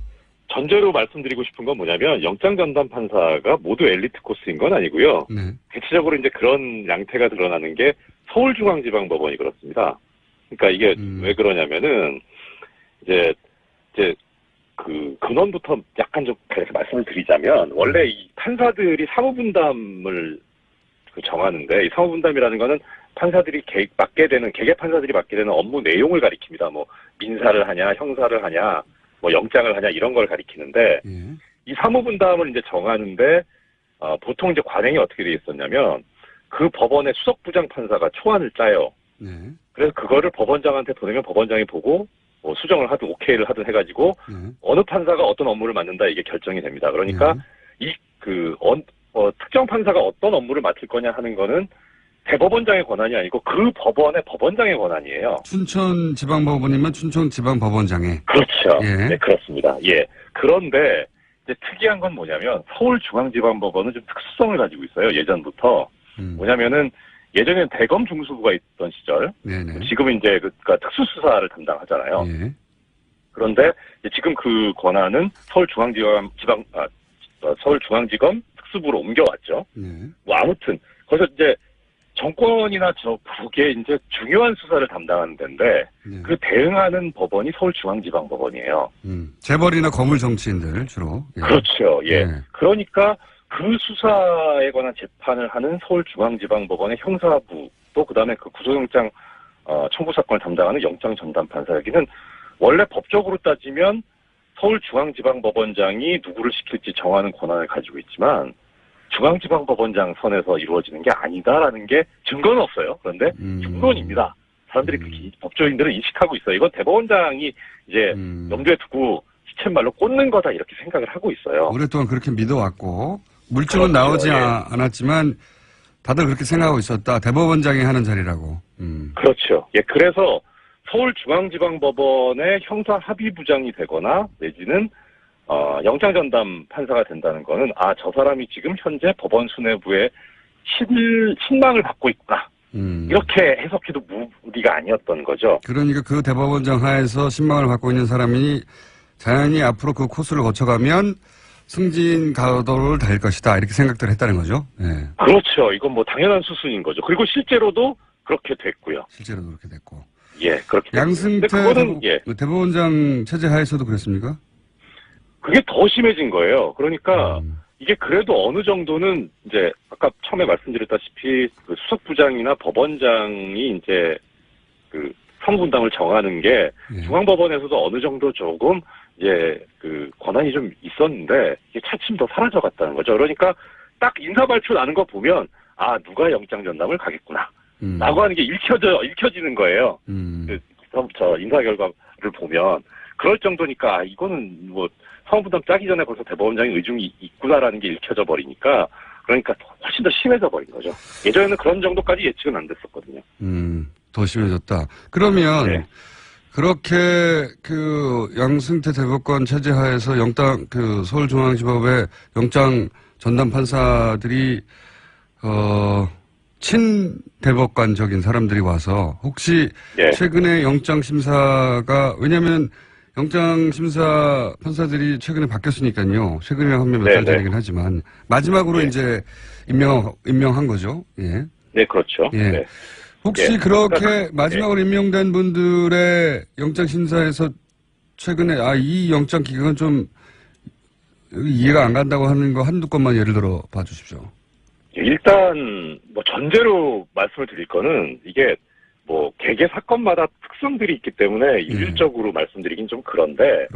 전제로 말씀드리고 싶은 건 뭐냐면, 영장 전담 판사가 모두 엘리트 코스인 건 아니고요. 네. 대체적으로 이제 그런 양태가 드러나는 게 서울중앙지방법원이 그렇습니다. 그러니까 이게 왜 그러냐면은, 이제 그 근원부터 약간 좀 그렇게 말씀을 드리자면, 원래 이 판사들이 사무분담을 정하는데, 이 사무분담이라는 거는 판사들이 맡게 되는, 개개 판사들이 맡게 되는 업무 내용을 가리킵니다. 뭐, 민사를 하냐, 형사를 하냐, 뭐, 영장을 하냐, 이런 걸 가리키는데, 예. 이 사무분담을 이제 정하는데, 보통 이제 관행이 어떻게 돼 있었냐면, 그 법원의 수석부장 판사가 초안을 짜요. 네. 그래서 그거를 법원장한테 보내면 법원장이 보고, 뭐 수정을 하든 오케이를 하든 해가지고, 네. 어느 판사가 어떤 업무를 맡는다, 이게 결정이 됩니다. 그러니까, 특정 판사가 어떤 업무를 맡을 거냐 하는 거는 대법원장의 권한이 아니고 그 법원의 법원장의 권한이에요. 춘천지방법원이면 춘천지방법원장에. 그렇죠. 예. 네, 그렇습니다. 예. 그런데 이제 특이한 건 뭐냐면 서울중앙지방법원은 좀 특수성을 가지고 있어요. 예전부터. 뭐냐면은 예전에는 대검 중수부가 있던 시절. 네네. 지금은 이제 그러니까 특수수사를 담당하잖아요. 예. 그런데 이제 지금 그 권한은 서울중앙지검 특수부로 옮겨왔죠. 네. 뭐 아무튼 거기서 이제 정권이나 북에 이제 중요한 수사를 담당하는 데인데 네. 그 대응하는 법원이 서울중앙지방법원이에요. 재벌이나 거물 정치인들 주로. 예. 그렇죠. 예. 네. 그러니까 그 수사에 관한 재판을 하는 서울중앙지방법원의 형사부 또 그다음에 그 구속영장 청구 사건을 담당하는 영장 전담 판사 여기는 원래 법적으로 따지면 서울중앙지방법원장이 누구를 시킬지 정하는 권한을 가지고 있지만 중앙지방법원장 선에서 이루어지는 게 아니다라는 게 증거는 없어요. 그런데 중론입니다. 사람들이 법조인들은 인식하고 있어요. 이건 대법원장이 이제 염두에 두고 시쳇말로 꽂는 거다 이렇게 생각을 하고 있어요. 오랫동안 그렇게 믿어왔고 물증은 그렇죠. 나오지 예. 않았지만 다들 그렇게 생각하고 있었다. 대법원장이 하는 자리라고. 그렇죠. 예, 그래서 서울중앙지방법원의 형사합의부장이 되거나 내지는 영장전담 판사가 된다는 거는 저 사람이 지금 현재 법원 수뇌부에 신망을 받고 있구나. 이렇게 해석해도 무리가 아니었던 거죠. 그러니까 그 대법원장 하에서 신망을 받고 있는 사람이 자연히 앞으로 그 코스를 거쳐가면 승진 가도를 달릴 것이다. 이렇게 생각들을 했다는 거죠. 네. 그렇죠. 이건 뭐 당연한 수순인 거죠. 그리고 실제로도 그렇게 됐고요. 실제로도 그렇게 됐고. 예, 그렇게 됐고요. 양승태 근데 그거는 대법원장 체제 하에서도 그랬습니까? 그게 더 심해진 거예요. 그러니까 이게 그래도 어느 정도는 이제 아까 처음에 말씀드렸다시피 그 수석부장이나 법원장이 이제 그 사무분담을 정하는 게 중앙법원에서도 어느 정도 조금 이제 그 권한이 좀 있었는데 이게 차츰 더 사라져갔다는 거죠. 그러니까 딱 인사 발표 나는 거 보면 누가 영장 전담을 가겠구나 라고 하는 게 읽혀지는 거예요. 저 인사 결과를 보면 그럴 정도니까 이거는 뭐 사무분담 짜기 전에 벌써 대법원장의 의중이 있구나라는 게 읽혀져 버리니까 그러니까 훨씬 더 심해져 버린 거죠. 예전에는 그런 정도까지 예측은 안 됐었거든요. 더 심해졌다. 그러면 네. 그렇게 그 양승태 대법관 체제 하에서 서울중앙지법의 영장 전담 판사들이 친대법관적인 사람들이 와서 혹시 네. 최근에 영장 심사가 왜냐하면 영장심사 판사들이 최근에 바뀌었으니까요. 최근에 하면 몇 달 전이긴 하지만 마지막으로 이제 임명한 거죠. 예. 네, 그렇죠. 예. 네. 혹시 그렇게 마지막으로 임명된 분들의 영장심사에서 최근에 이 영장 기각은 좀 이해가 안 간다고 하는 거 한두 건만 예를 들어 봐 주십시오. 일단 뭐 전제로 말씀을 드릴 거는 이게 뭐 개개 사건마다 특성들이 있기 때문에 일률적으로 말씀드리긴 좀 그런데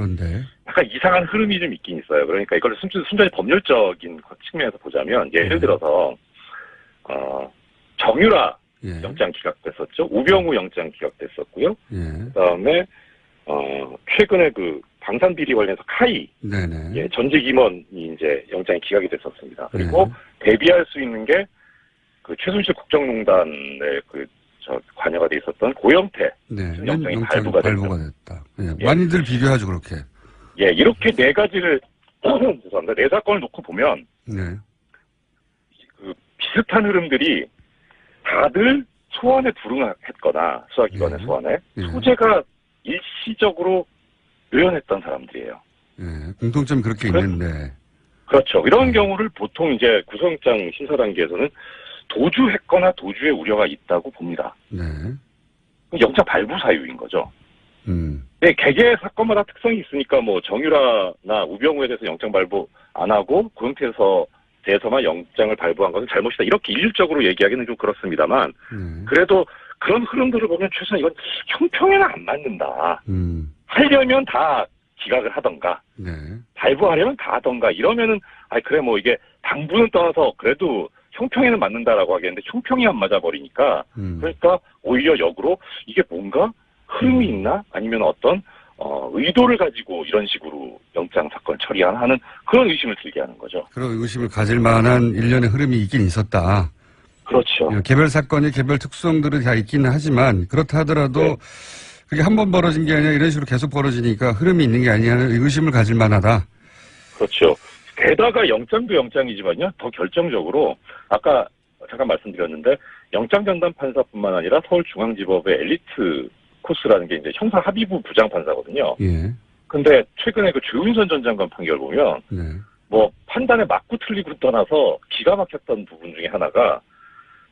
약간 이상한 흐름이 좀 있긴 있어요. 그러니까 이걸 순전히 법률적인 측면에서 보자면 예를 들어서 정유라 영장 기각됐었죠. 우병우 영장 기각됐었고요. 그다음에 최근에 그 방산 비리 관련해서 카이 전직 임원이 이제 영장이 기각이 됐었습니다. 그리고 대비할 수 있는 게 그 최순실 국정농단에 관여가 돼 있었던 고영태 영장이 발부가 됐다. 많이들 비교하죠 그렇게. 예, 이렇게 네 가지를 죄송합니다. 네 사건을 놓고 보면 그 비슷한 흐름들이 다들 소환에 불응했거나 수사기관의 소환에 소재가 일시적으로 묘연했던 사람들이에요. 공통점이 그렇게 있는데. 그렇죠. 이런 경우를 보통 이제 구속영장 심사 단계에서는 도주했거나 도주의 우려가 있다고 봅니다. 영장 발부 사유인 거죠. 네, 개개 사건마다 특성이 있으니까 뭐 정유라나 우병우에 대해서 영장 발부 안 하고 고영태에서 대해서만 영장을 발부한 것은 잘못이다. 이렇게 일률적으로 얘기하기는 좀 그렇습니다만 그래도 그런 흐름들을 보면 최소한 이건 형평에는 안 맞는다. 하려면 다 기각을 하던가 발부하려면 다 하던가 이러면은 그래 뭐 이게 당부는 떠나서 그래도 형평에는 맞는다라고 하겠는데 형평이 안 맞아버리니까 그러니까 오히려 역으로 이게 뭔가 흐름이 있나 아니면 어떤 의도를 가지고 이런 식으로 영장 사건 처리하는 그런 의심을 들게 하는 거죠. 그런 의심을 가질 만한 일련의 흐름이 있긴 있었다. 그렇죠. 개별 사건이 개별 특성들이 다 있기는 하지만 그렇다 하더라도 그게 한 번 벌어진 게 아니라 이런 식으로 계속 벌어지니까 흐름이 있는 게 아니냐 하는 의심을 가질 만하다. 그렇죠. 게다가 영장도 영장이지만요. 더 결정적으로 아까 잠깐 말씀드렸는데 영장전담 판사뿐만 아니라 서울중앙지법의 엘리트 코스라는 게 이제 형사 합의부 부장판사거든요. 근데 최근에 그 조윤선 전 장관 판결 보면 뭐 판단에 맞고 틀리고 떠나서 기가 막혔던 부분 중에 하나가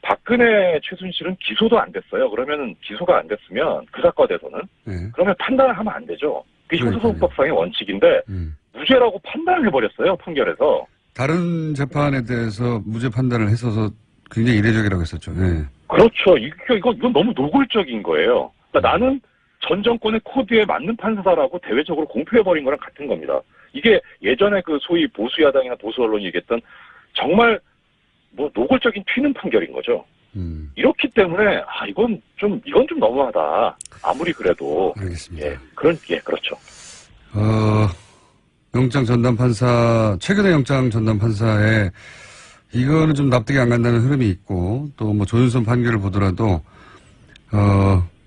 박근혜 최순실은 기소도 안 됐어요. 그러면은 기소가 안 됐으면 그 사건에서는 그러면 판단을 하면 안 되죠. 그게 형사소송법상의 원칙인데 무죄라고 판단을 해버렸어요. 판결에서. 다른 재판에 대해서 무죄 판단을 했어서 굉장히 이례적이라고 했었죠. 그렇죠. 이건 너무 노골적인 거예요. 그러니까 나는 전 정권의 코드에 맞는 판사다라고 대외적으로 공표해버린 거랑 같은 겁니다. 이게 예전에 그 소위 보수 야당이나 보수 언론이 얘기했던 정말 뭐 노골적인 튀는 판결인 거죠. 이렇기 때문에 이건 좀 너무하다. 아무리 그래도. 알겠습니다. 그렇죠. 영장 전담 판사 최근에 영장 전담 판사에 이거는 좀 납득이 안 간다는 흐름이 있고 또 뭐 조윤선 판결을 보더라도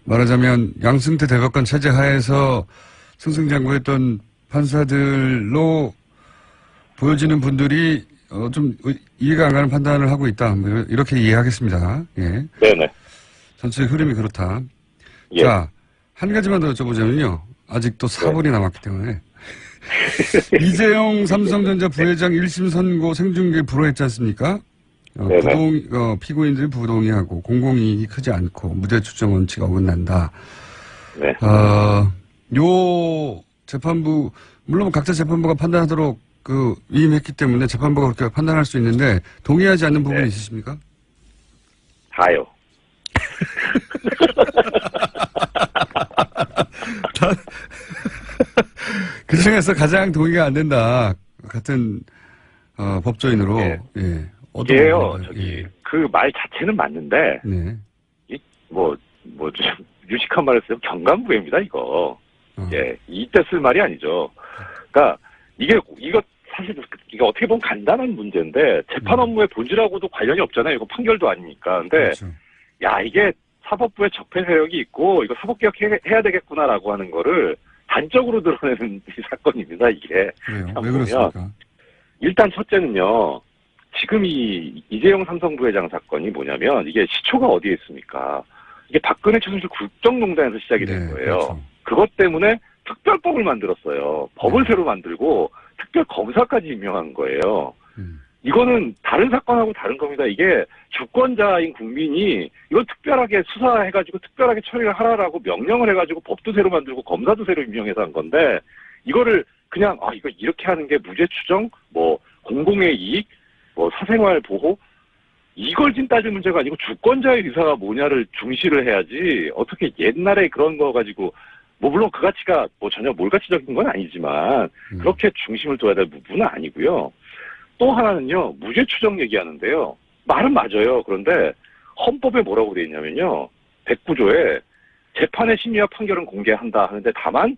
말하자면 양승태 대법관 체제 하에서 승승장구했던 판사들로 보여지는 분들이 좀 이해가 안 가는 판단을 하고 있다. 뭐 이렇게 이해하겠습니다. 네네. 전체 흐름이 그렇다. 자, 한 가지만 더 여쭤보자면요. 아직도 4분이 남았기 때문에. 이재용 삼성전자 부회장 1심 선고 생중계 불허했지 않습니까? 피고인들이 부동의하고 공공이익이 크지 않고 무죄 추정 원칙 어긋난다. 요 재판부 물론 각자 재판부가 판단하도록 위임했기 때문에 재판부가 그렇게 판단할 수 있는데 동의하지 않는 부분이 있으십니까? 다요. 그 중에서 가장 동의가 안 된다. 같은 법조인으로. 이게요. 그 말 자체는 맞는데 좀 유식한 말을 쓰면 경간부입니다. 이거. 이때 쓸 말이 아니죠. 그러니까 이거 사실 이게 어떻게 보면 간단한 문제인데 재판 업무의 본질하고도 관련이 없잖아요. 이거 판결도 아니니까. 근데 이게 사법부에 적폐 세력이 있고 이거 사법개혁 해야 되겠구나라고 하는 거를 단적으로 드러내는 이 사건입니다. 이게. 그래요. 왜 그렇습니까? 일단 첫째는요. 지금 이 이재용 삼성부회장 사건이 뭐냐면 이게 시초가 어디에 있습니까? 이게 박근혜 최순실 국정농단에서 시작이 된 거예요. 그것 때문에 특별법을 만들었어요. 법을 새로 만들고 특별검사까지 임명한 거예요. 이거는 다른 사건하고 다른 겁니다. 이게 주권자인 국민이 이건 특별하게 수사해가지고 특별하게 처리를 하라라고 명령을 해가지고 법도 새로 만들고 검사도 새로 임명해서 한 건데 이거를 그냥 이거 이렇게 하는 게 무죄 추정, 뭐 공공의 이익, 뭐 사생활 보호 이걸 지금 따질 문제가 아니고 주권자의 의사가 뭐냐를 중시를 해야지 어떻게 옛날에 그런 거 가지고 뭐 물론 그 가치가 뭐 전혀 몰가치적인 건 아니지만 그렇게 중심을 둬야 될 부분은 아니고요. 또 하나는요, 무죄 추정 얘기하는데요. 말은 맞아요. 그런데 헌법에 뭐라고 돼 있냐면요. 109조에 재판의 심리와 판결은 공개한다 하는데 다만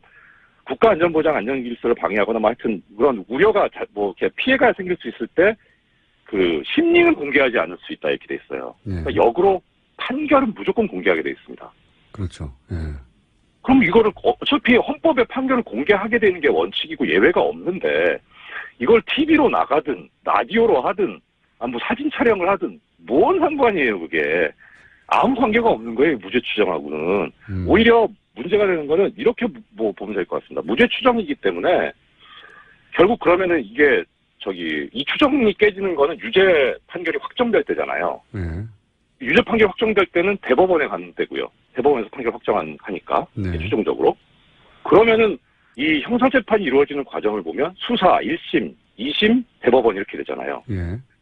국가안전보장 안전질서를 방해하거나 뭐 하여튼 그런 우려가 뭐 이렇게 피해가 생길 수 있을 때 그 심리는 공개하지 않을 수 있다 이렇게 돼 있어요. 그러니까 역으로 판결은 무조건 공개하게 돼 있습니다. 그렇죠. 예. 그럼 이거를 어차피 헌법에 판결을 공개하게 되는 게 원칙이고 예외가 없는데 이걸 TV로 나가든 라디오로 하든 뭐 사진 촬영을 하든 뭔 상관이에요 그게. 아무 관계가 없는 거예요 무죄 추정하고는. 오히려 문제가 되는 거는 이렇게 뭐 보면 될 것 같습니다. 무죄 추정이기 때문에 결국 그러면은 이게 이 추정이 깨지는 거는 유죄 판결이 확정될 때잖아요. 유죄 판결 확정될 때는 대법원에 가는 때고요. 대법원에서 판결 확정하니까 최종적으로. 그러면은 이 형사재판이 이루어지는 과정을 보면 수사, 1심, 2심, 대법원 이렇게 되잖아요.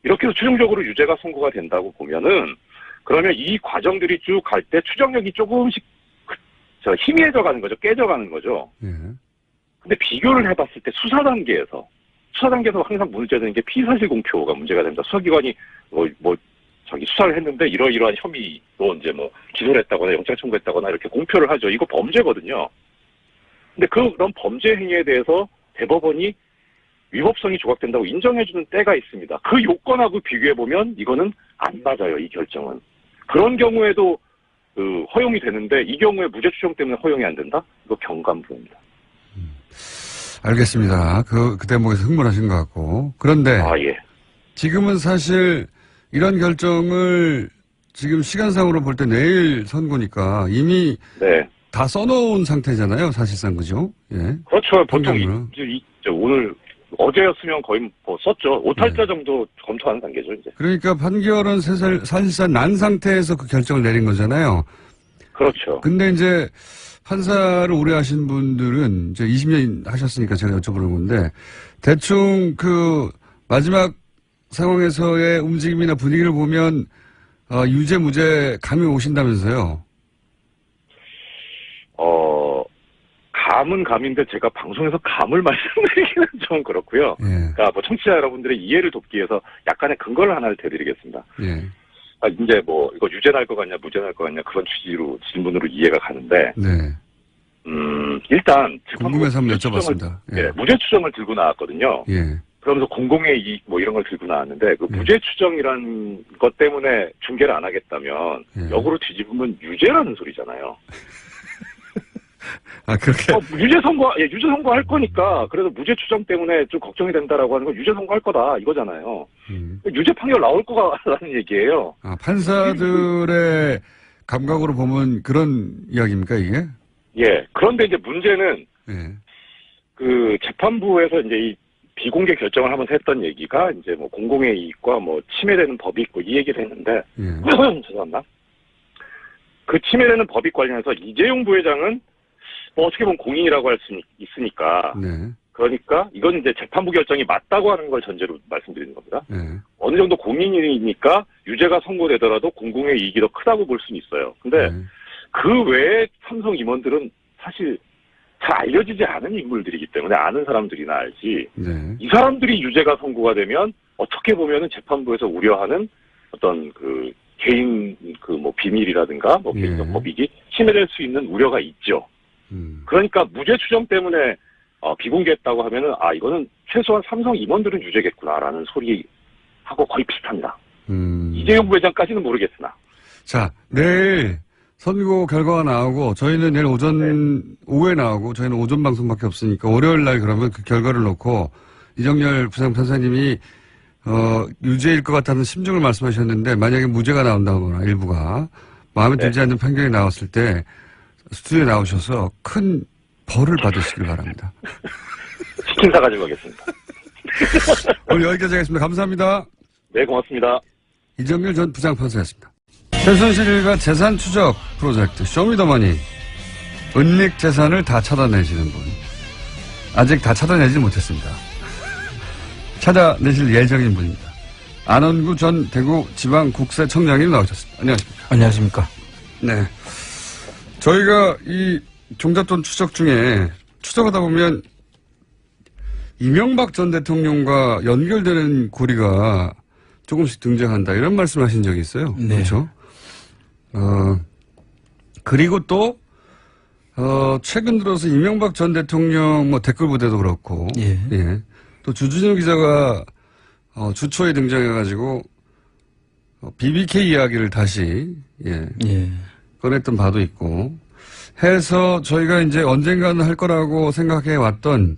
이렇게 해서 최종적으로 유죄가 선고가 된다고 보면은 그러면 이 과정들이 쭉 갈 때 추정력이 조금씩 희미해져 가는 거죠. 깨져가는 거죠. 근데 비교를 해봤을 때 수사 단계에서 항상 문제되는 게 피사실 공표가 문제가 됩니다. 수사기관이 수사를 했는데 이러이러한 혐의로 이제 뭐 기소를 했다거나 영장 청구했다거나 이렇게 공표를 하죠. 이거 범죄거든요. 근데 그런 범죄 행위에 대해서 대법원이 위법성이 조각된다고 인정해주는 때가 있습니다. 그 요건하고 비교해보면 이거는 안 맞아요, 이 결정은. 그런 경우에도 허용이 되는데 이 경우에 무죄 추정 때문에 허용이 안 된다? 이거 경감부입니다. 알겠습니다. 그 대목에서 흥분하신 것 같고. 그런데 예. 지금은 사실 이런 결정을 지금 시간상으로 볼 때 내일 선고니까 이미 다 써놓은 상태잖아요. 사실상 그죠? 예. 그렇죠. 보통 오늘 어제였으면 거의 썼죠. 오탈자 정도 검토하는 단계죠 이제. 그러니까 판결은 사실상 난 상태에서 그 결정을 내린 거잖아요. 그렇죠. 근데 이제 판사를 오래 하신 분들은 이제 20년 하셨으니까 제가 여쭤보는 건데 대충 그 마지막 상황에서의 움직임이나 분위기를 보면 유죄 무죄 감이 오신다면서요? 감은 감인데 제가 방송에서 감을 말씀드리기는 좀 그렇고요. 그러니까 뭐 청취자 여러분들의 이해를 돕기 위해서 약간의 근거를 하나를 드리겠습니다. 이제 뭐 이거 유죄 날 것 같냐 무죄 날 것 같냐 그런 취지로 질문으로 이해가 가는데 일단 궁금해서 한번 여쭤봤습니다. 무죄 추정을 들고 나왔거든요. 그러면서 공공의 이익 뭐 이런 걸 들고 나왔는데 그 무죄 추정이란 것 때문에 중계를 안 하겠다면 역으로 뒤집으면 유죄라는 소리잖아요. 그렇게 유죄 선고할 거니까 그래서 무죄 추정 때문에 좀 걱정이 된다라고 하는 건 유죄 선고할 거다 이거잖아요. 유죄 판결 나올 거라는 얘기예요. 판사들의 감각으로 보면 그런 이야기입니까 이게? 그런데 이제 문제는 그 재판부에서 이제 이 비공개 결정을 하면서 했던 얘기가 이제 뭐 공공의 이익과 뭐 침해되는 법이 있고 이 얘기를 했는데 죄송합니다. 그 침해되는 법익 관련해서 이재용 부회장은 뭐 어떻게 보면 공인이라고 할 수 있으니까 그러니까 이건 이제 재판부 결정이 맞다고 하는 걸 전제로 말씀드리는 겁니다. 어느 정도 공인이니까 유죄가 선고되더라도 공공의 이익이 더 크다고 볼 수는 있어요. 근데 그 외에 삼성 임원들은 사실 잘 알려지지 않은 인물들이기 때문에 아는 사람들이나 알지 이 사람들이 유죄가 선고가 되면 어떻게 보면은 재판부에서 우려하는 어떤 그 개인 그 뭐 비밀이라든가 뭐 개인적 법익이 침해될 수 있는 우려가 있죠. 그러니까 무죄 추정 때문에 비공개했다고 하면은 이거는 최소한 삼성 임원들은 유죄겠구나라는 소리하고 거의 비슷합니다. 이재용 부회장까지는 모르겠으나. 자, 내일 선고 결과가 나오고 저희는 내일 오후에 나오고 저희는 오전 방송밖에 없으니까 월요일 날 그러면 그 결과를 놓고 이정열 부장판사님이 유죄일 것 같다는 심정을 말씀하셨는데 만약에 무죄가 나온다거나 일부가 마음에 들지 않는 판결이 나왔을 때 스튜디오에 나오셔서 큰 벌을 받으시길 바랍니다. 치킨 사가지고 가겠습니다. 오늘 여기까지 하겠습니다. 감사합니다. 네, 고맙습니다. 이정렬 전 부장판사였습니다. 최순실과 재산 추적 프로젝트 쇼미더머니 은닉 재산을 다 찾아내시는 분. 아직 다 찾아내지 못했습니다. 찾아내실 예정인 분입니다. 안원구 전 대구지방국세청장님 나오셨습니다. 안녕하십니까. 안녕하십니까. 네. 저희가 이 종잣돈 추적 중에 추적하다 보면 이명박 전 대통령과 연결되는 고리가 조금씩 등장한다. 이런 말씀 하신 적이 있어요. 네. 그렇죠? 그리고 또, 최근 들어서 이명박 전 대통령 뭐 댓글 부대도 그렇고. 예. 예. 또 주진우 기자가, 주초에 등장해가지고, BBK 이야기를 다시, 예. 예. 꺼냈던 바도 있고. 해서 저희가 이제 언젠가는 할 거라고 생각해 왔던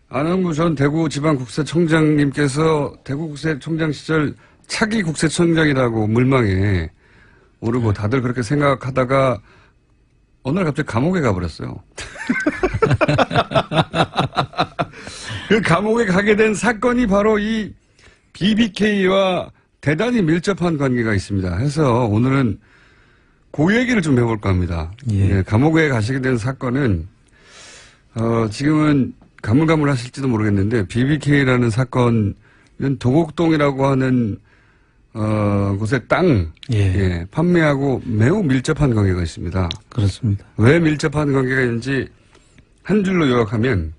안원구 전 대구지방국세청장님께서 대구국세청장 시절 차기 국세청장이라고 물망에 오르고 다들 그렇게 생각하다가 어느 날 갑자기 감옥에 가버렸어요. 그 감옥에 가게 된 사건이 바로 이 BBK와 대단히 밀접한 관계가 있습니다. 해서 오늘은 그 얘기를 좀 해볼까 합니다. 예. 예, 감옥에 가시게 된 사건은 지금은 가물가물하실지도 모르겠는데 BBK라는 사건은 도곡동이라고 하는 곳의 땅 예. 판매하고 매우 밀접한 관계가 있습니다. 그렇습니다. 왜 밀접한 관계가 있는지 한 줄로 요약하면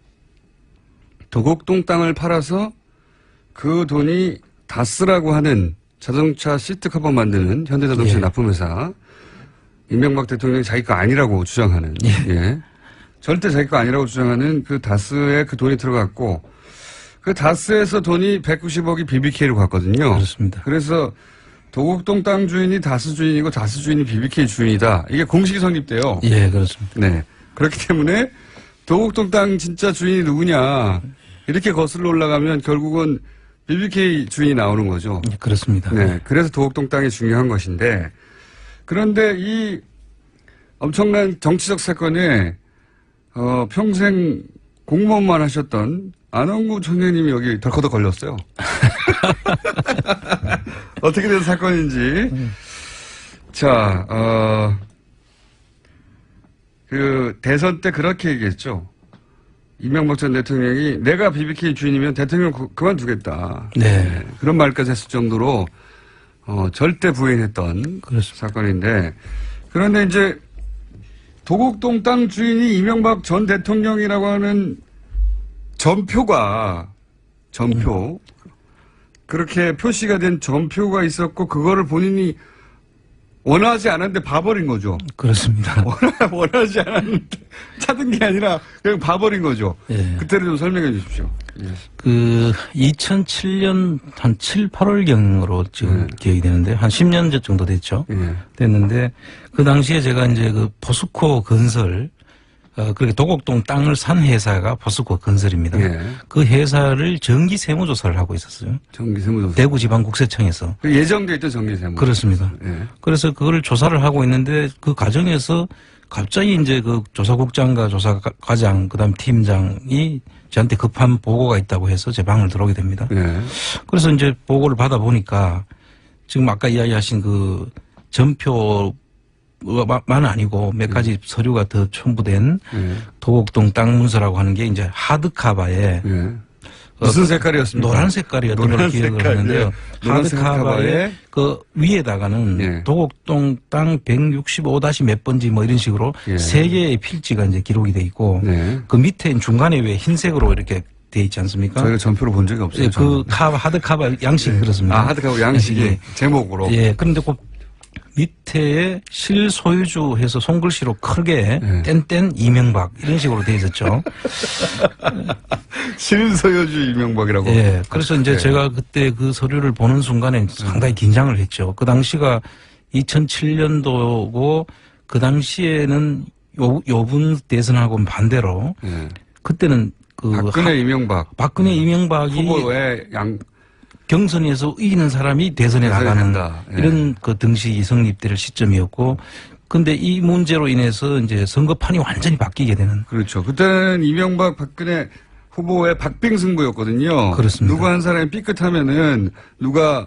도곡동 땅을 팔아서 그 돈이 다스라고 하는 자동차 시트 커버 만드는 현대자동차 예. 납품회사 이명박 대통령이 자기 거 아니라고 주장하는 예. 절대 자기 거 아니라고 주장하는 그 다스에 그 돈이 들어갔고 그 다스에서 돈이 190억이 BBK로 갔거든요. 그렇습니다. 그래서 도곡동 땅 주인이 다스 주인이고 다스 주인이 BBK 주인이다. 이게 공식이 성립돼요. 예, 그렇습니다. 네. 그렇기 때문에 도곡동 땅 진짜 주인이 누구냐 이렇게 거슬러 올라가면 결국은 BBK 주인이 나오는 거죠. 예, 그렇습니다. 네. 그래서 도곡동 땅이 중요한 것인데 그런데 이 엄청난 정치적 사건에 평생 공무원만 하셨던 안원구 총장님이 여기 덜커덕 걸렸어요. 어떻게 된 사건인지. 자, 그 대선 때 그렇게 얘기했죠. 이명박 전 대통령이 내가 BBK 주인이면 대통령 그만두겠다. 네. 그런 말까지 했을 정도로 절대 부인했던 그렇습니다. 사건인데 그런데 이제 도곡동 땅 주인이 이명박 전 대통령이라고 하는 전표 그렇게 표시가 된 전표가 있었고 그거를 본인이 원하지 않았는데 봐버린 거죠. 그렇습니다. 원하지 않았는데 찾은 게 아니라 그냥 봐버린 거죠. 예. 그때를 좀 설명해 주십시오. 예. 2007년 한 7, 8월경으로 지금 기억이 되는데 한 10년 정도 됐죠. 예. 됐는데 그 당시에 제가 이제 그 포스코 건설 그렇게 도곡동 땅을 산 회사가 포스코 건설입니다. 예. 그 회사를 정기 세무조사를 하고 있었어요. 정기세무조사. 대구지방국세청에서. 예정돼 있던 정기세무. 그렇습니다. 예. 그래서 그거를 조사를 하고 있는데 그 과정에서 갑자기 이제 그 조사국장과 조사과장 그다음 팀장이 저한테 급한 보고가 있다고 해서 제 방을 들어오게 됩니다. 예. 그래서 이제 보고를 받아 보니까 지금 아까 이야기하신 그 전표 만 아니고 몇 가지 서류가 더 첨부된 도곡동 땅 문서라고 하는 게 이제 하드카바에 무슨 색깔이었습니까? 노란 색깔이었던 걸 기억을 하는데요. 하드카바에 그 위에다가는 도곡동 땅 165- 몇 번지 뭐 이런 식으로 세 개의 필지가 이제 기록이 돼 있고 그 밑에 중간에 왜 흰색으로 이렇게 돼 있지 않습니까? 저희가 전표로 본 적이 없어요. 그 하드카바 양식이 그렇습니다. 아, 하드카바 양식이 제목으로. 예. 그런데 그 밑에에 실소유주 해서 손글씨로 크게 땡땡 이명박 이런 식으로 돼 있었죠. 실소유주 이명박이라고. 예. 그래서 이제 제가 그때 그 서류를 보는 순간에 상당히 긴장을 했죠. 그 당시가 2007년도고 그 당시에는 요분 대선하고는 반대로 그때는 그 박근혜 이명박. 박근혜 이명박이 후보의 경선에서 이기는 사람이 대선에 나가는 이런 그 등식이 성립될 시점이었고 근데 이 문제로 인해서 이제 선거판이 완전히 바뀌게 되는. 그렇죠. 그때는 이명박 박근혜 후보의 박빙 승부였거든요. 그렇습니다. 누구 한 사람이 삐끗하면은 누가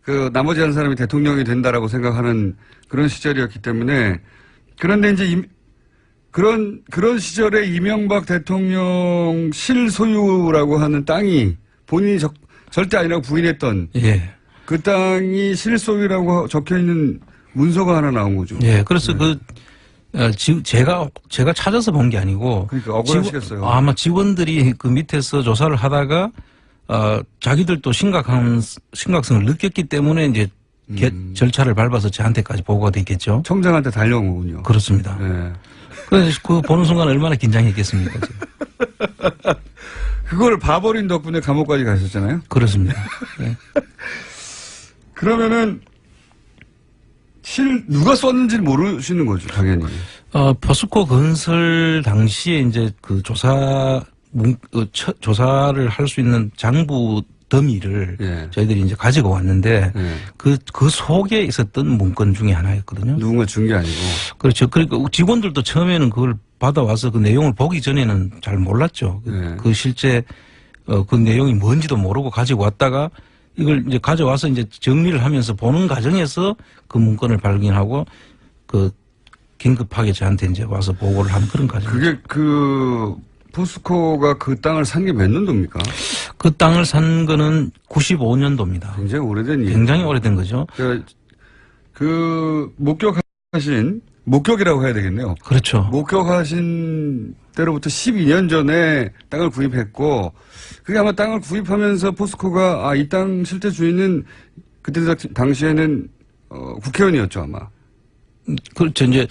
그 나머지 한 사람이 대통령이 된다라고 생각하는 그런 시절이었기 때문에 그런데 이제 그런 시절에 이명박 대통령 실소유라고 하는 땅이 본인이 절대 아니라고 부인했던 예. 그 땅이 실소유라고 적혀 있는 문서가 하나 나온 거죠. 예. 그래서 제가 찾아서 본 게 아니고. 그러니까 억울하시겠어요. 아마 직원들이 그 밑에서 조사를 하다가 자기들도 심각성을 느꼈기 때문에 이제 절차를 밟아서 저한테까지 보고가 됐겠죠. 청장한테 달려온 거군요. 그렇습니다. 네. 그래서 그 보는 순간 얼마나 긴장했겠습니까? 그걸 봐버린 덕분에 감옥까지 가셨잖아요. 그렇습니다. 네. 그러면은 누가 썼는지를 모르시는 거죠, 당연히. 포스코 건설 당시에 이제 그 조사를 할 수 있는 장부 더미를 예. 저희들이 이제 가지고 왔는데 그 속에 있었던 문건 중에 하나였거든요. 누군가 준 게 아니고. 그렇죠. 그러니까 직원들도 처음에는 그걸 받아와서 그 내용을 보기 전에는 잘 몰랐죠. 예. 그 실제 그 내용이 뭔지도 모르고 가지고 왔다가 이걸 이제 가져와서 이제 정리를 하면서 보는 과정에서 그 문건을 발견하고 그 긴급하게 저한테 이제 와서 보고를 한 그런 과정. 그게 포스코가 그 땅을 산 게 몇 년도입니까? 그 땅을 산 거는 95년도입니다. 굉장히 오래된 일. 굉장히 오래된 거죠. 목격이라고 해야 되겠네요. 그렇죠. 목격하신 때로부터 12년 전에 땅을 구입했고, 그게 아마 땅을 구입하면서 포스코가, 이 땅 실제 주인은 그때 당시에는, 국회의원이었죠, 아마. 그렇죠. 이제,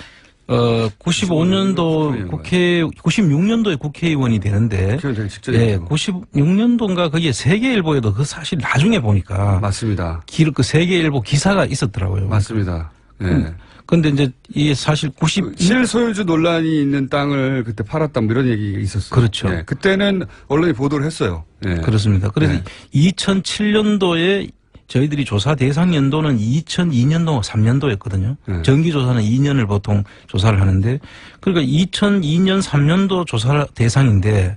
95년도 96년도에 국회의원이 되는데. 국회의원 되기 직전이죠. 예, 96년도인가 거기에 세계일보에도 그 사실 나중에 보니까. 맞습니다. 그 세계일보 기사가 있었더라고요. 맞습니다. 예. 근데 이제 이 사실 실소유주 논란이 있는 땅을 그때 팔았다 뭐 이런 얘기가 있었어요. 그렇죠. 예. 그때는 언론이 보도를 했어요. 예. 그렇습니다. 그래서 2007년도에 저희들이 조사 대상 연도는 2002년도, 3년도였거든요. 정기조사는 2년을 보통 조사를 하는데, 그러니까 2002년, 3년도 조사 대상인데,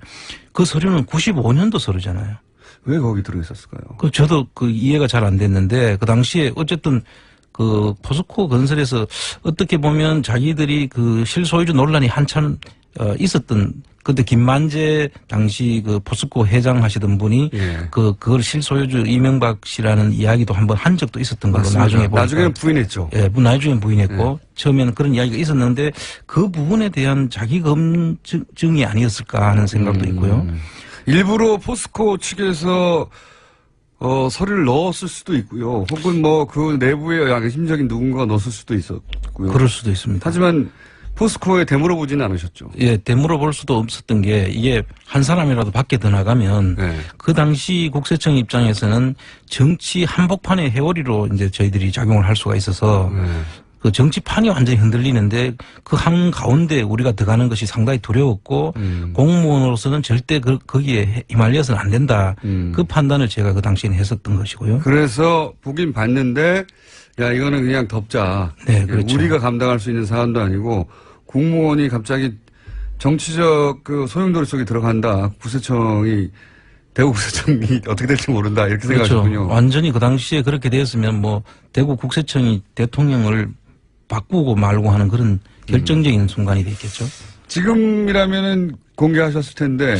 그 서류는 95년도 서류잖아요. 왜 거기 들어있었을까요? 저도 이해가 잘 안 됐는데, 그 당시에 어쨌든 그 포스코 건설에서 어떻게 보면 자기들이 그 실소유주 논란이 한참 있었던 그때 김만재 당시 그 포스코 회장 하시던 분이 그걸 실소유주 이명박 씨라는 이야기도 한번 한 적도 있었던 걸로 나중에 보니까. 나중에는 부인했죠. 예, 나중에는 부인했고 처음에는 그런 이야기가 있었는데 그 부분에 대한 자기 검증이 아니었을까 하는 생각도 있고요. 일부러 포스코 측에서 서류를 넣었을 수도 있고요. 혹은 뭐 그 내부에 양심적인 누군가가 넣었을 수도 있었고요. 그럴 수도 있습니다. 하지만 포스코에 되물어보지는 않으셨죠. 예, 되물어볼 수도 없었던 게 이게 한 사람이라도 밖에 더 나가면 그 당시 국세청 입장에서는 정치 한복판의 해오리로 이제 저희들이 작용을 할 수가 있어서 그 정치판이 완전히 흔들리는데 그 한가운데 우리가 들어가는 것이 상당히 두려웠고 공무원으로서는 절대 거기에 휘말려서는 안 된다. 그 판단을 제가 그 당시에는 했었던 것이고요. 그래서 보긴 봤는데 야 이거는 그냥 덮자. 네, 그렇죠. 우리가 감당할 수 있는 사안도 아니고 공무원이 갑자기 정치적 그 소용돌이 속에 들어간다. 대구구세청이 어떻게 될지 모른다. 이렇게 생각하셨군요. 그렇죠. 완전히 그 당시에 그렇게 되었으면 뭐 대구국세청이 대통령을 바꾸고 말고 하는 그런 결정적인 순간이 됐겠죠. 지금이라면은 공개하셨을 텐데.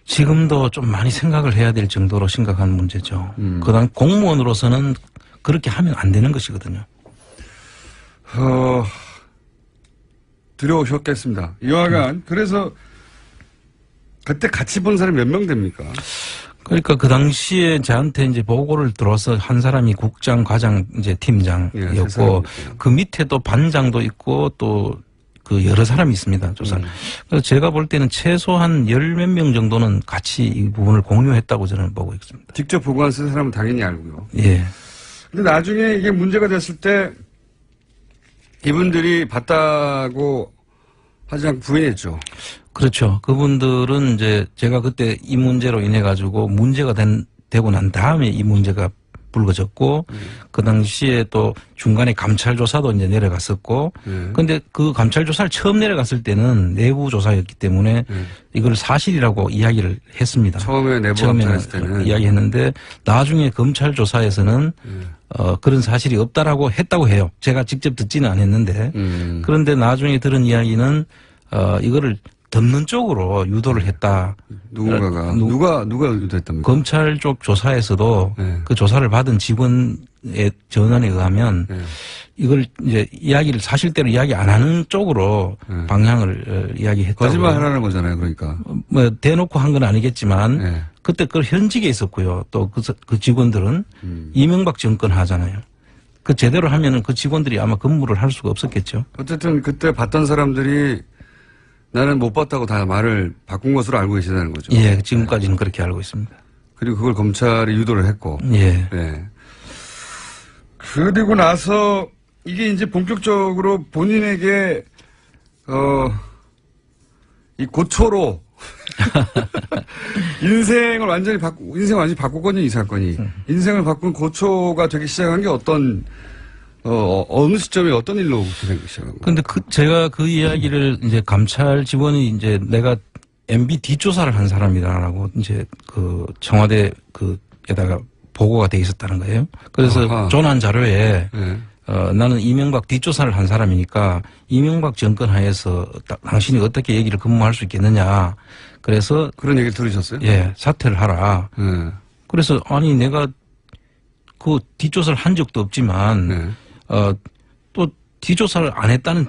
지금도 좀 많이 생각을 해야 될 정도로 심각한 문제죠. 그다음 공무원으로서는 그렇게 하면 안 되는 것이거든요. 두려우셨겠습니다. 이와간 그래서 그때 같이 본 사람이 몇 명 됩니까? 그러니까 그 당시에 저한테 이제 보고를 들어와서 한 사람이 국장, 과장, 이제 팀장이었고 그 밑에도 반장도 있고 또 그 여러 사람이 있습니다. 조사를. 그래서 제가 볼 때는 최소한 10몇 명 정도는 같이 이 부분을 공유했다고 저는 보고 있습니다. 직접 보고한 사람은 당연히 알고요. 예. 근데 나중에 이게 문제가 됐을 때 이분들이 봤다고 하지 않고 부인했죠. 그렇죠. 그분들은 이제 제가 그때 이 문제로 인해 가지고 문제가 되고 난 다음에 이 문제가 불거졌고 그 당시에 또 중간에 감찰 조사도 이제 내려갔었고 근데 그 감찰 조사를 처음 내려갔을 때는 내부 조사였기 때문에 이걸 사실이라고 이야기를 했습니다. 처음에 내부 감찰했을 때는 이야기했는데 나중에 검찰 조사에서는 그런 사실이 없다라고 했다고 해요. 제가 직접 듣지는 않았는데 그런데 나중에 들은 이야기는 이거를 덮는 쪽으로 유도를 했다. 누군가가 누가 유도했답니까? 검찰 쪽 조사에서도 그 조사를 받은 직원의 전언에 의하면 이걸 이제 이야기를 사실대로 이야기 안 하는 쪽으로 방향을 이야기했다고. 거짓말 하라는 거잖아요, 그러니까. 뭐 대놓고 한 건 아니겠지만 그때 그 현직에 있었고요. 또 그 직원들은 이명박 정권 하잖아요. 그 제대로 하면은 그 직원들이 아마 근무를 할 수가 없었겠죠. 어쨌든 그때 봤던 사람들이 나는 못 봤다고 다 말을 바꾼 것으로 알고 계시다는 거죠. 예, 지금까지는 그렇게 알고 있습니다. 그리고 그걸 검찰이 유도를 했고. 예. 네. 그리고 나서 이게 이제 본격적으로 본인에게 이 고초로 인생을 완전히 바꾸거든요, 이 사건이. 인생을 바꾼 고초가 되기 시작한 게 어느 시점에 어떤 일로 되기 시작한 거예요? 근데 제가 그 이야기를 이제 감찰 직원이 이제 내가 MB 뒷조사를 한 사람이다라고 이제 그 청와대 에다가 보고가 돼 있었다는 거예요. 그래서 조난 자료에 나는 이명박 뒷조사를 한 사람이니까 이명박 정권 하에서 당신이 어떻게 얘기를 근무할 수 있겠느냐. 그래서 그런 얘기를 들으셨어요? 예, 사퇴를 하라. 그래서 아니 내가 그 뒷조사를 한 적도 없지만 또 뒷조사를 안 했다는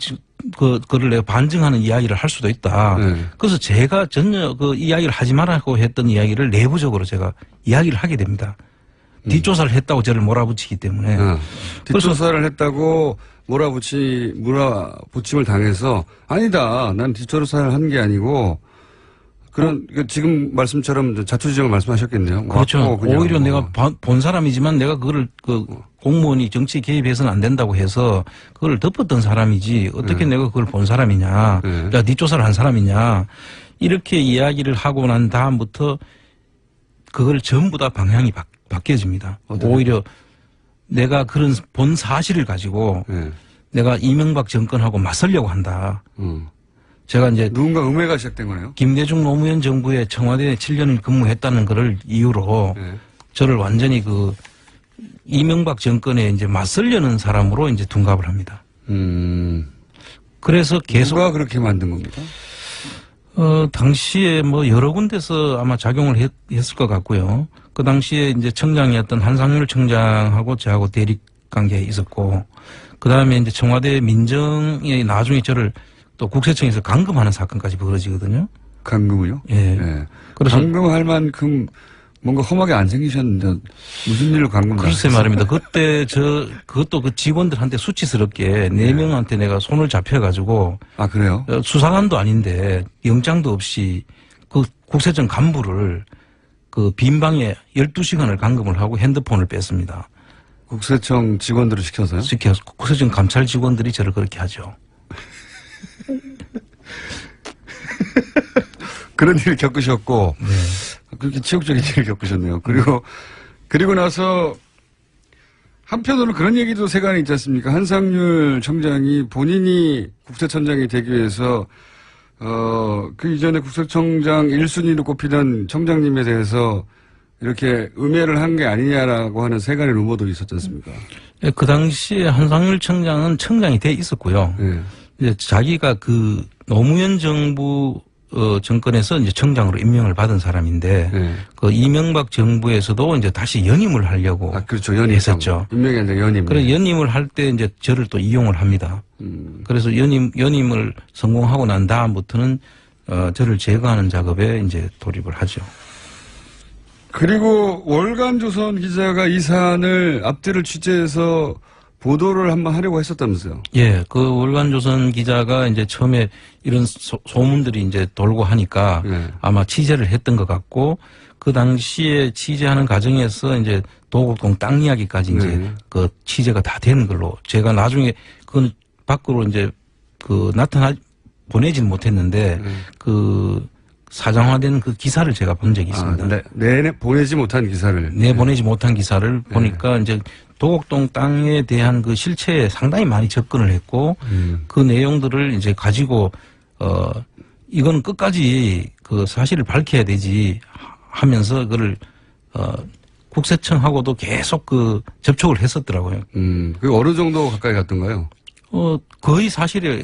그거를 내가 반증하는 이야기를 할 수도 있다. 그래서 제가 전혀 그 이야기를 하지 말라고 했던 이야기를 내부적으로 제가 이야기를 하게 됩니다. 뒷조사를 했다고 저를 몰아붙이기 때문에. 뒷조사를 했다고 몰아붙임을 당해서 아니다. 난 뒷조사를 한 게 아니고 지금 말씀처럼 자초지종을 말씀하셨겠네요. 그렇죠. 오히려 내가 본 사람이지만 내가 그거를 공무원이 정치에 개입해서는 안 된다고 해서 그걸 덮었던 사람이지 어떻게 내가 그걸 본 사람이냐. 내가 뒷조사를 한 사람이냐. 이렇게 이야기를 하고 난 다음부터 그걸 전부 다 방향이 바뀌어집니다. 오히려 내가 그런 본 사실을 가지고 내가 이명박 정권하고 맞서려고 한다. 제가 이제 누군가 음해가 시작된 거네요. 김대중 노무현 정부에 청와대에 7년을 근무했다는 것을 이유로 저를 완전히 이명박 정권에 이제 맞서려는 사람으로 이제 둔갑을 합니다. 그래서 계속 누가 그렇게 만든 겁니까? 당시에 뭐 여러 군데서 아마 작용을 했을 것 같고요. 그 당시에 이제 청장이었던 한상률 청장하고 저하고 대립 관계에 있었고, 그 다음에 이제 청와대 민정이 나중에 저를 또 국세청에서 감금하는 사건까지 벌어지거든요. 감금을요? 예. 그래서 감금할 만큼 뭔가 험하게 안 생기셨는데 무슨 일로 감금을 글쎄 말입니다. 그때 그것도 그 직원들한테 수치스럽게 4명한테 내가 손을 잡혀가지고. 아, 그래요? 수사관도 아닌데 영장도 없이 그 국세청 간부를 그 빈방에 12시간을 감금을 하고 핸드폰을 뺐습니다. 국세청 직원들을 시켜서요? 시켜서 국세청 감찰 직원들이 저를 그렇게 하죠. 그런 일을 겪으셨고, 그렇게 치욕적인 일을 겪으셨네요. 그리고 나서 한편으로는 그런 얘기도 세간에 있지 않습니까? 한상률 청장이 본인이 국세청장이 되기 위해서 그 이전에 국세청장 1순위로 꼽히던 청장님에 대해서 이렇게 음해를 한 게 아니냐라고 하는 세간의 루머도 있었지 않습니까? 그 당시에 한상률 청장은 청장이 돼 있었고요. 이제 자기가 그 노무현 정부 정권에서 이제 청장으로 임명을 받은 사람인데 그 이명박 정부에서도 이제 다시 연임을 하려고 그렇죠. 했었죠. 임명이 아니라 연임. 그래서 연임을 할 때 이제 저를 또 이용을 합니다. 그래서 연임을 성공하고 난 다음부터는 저를 제거하는 작업에 이제 돌입을 하죠. 그리고 월간조선 기자가 이 사안을 앞뒤를 취재해서 보도를 한번 하려고 했었다면서요? 예, 그 월간조선 기자가 이제 처음에 이런 소문들이 이제 돌고 하니까 아마 취재를 했던 것 같고, 그 당시에 취재하는 과정에서 이제 도곡동 땅 이야기까지 이제 그 취재가 다 된 걸로, 제가 나중에 그건 밖으로 이제 보내지는 못했는데 그 사장화된 그 기사를 제가 본 적이 있습니다. 보내지 못한 기사를. 보내지 못한 기사를 보니까 이제 도곡동 땅에 대한 그 실체에 상당히 많이 접근을 했고 그 내용들을 이제 가지고 이건 끝까지 그 사실을 밝혀야 되지 하면서 그걸 국세청하고도 계속 그 접촉을 했었더라고요. 그 어느 정도 가까이 갔던가요? 거의 사실에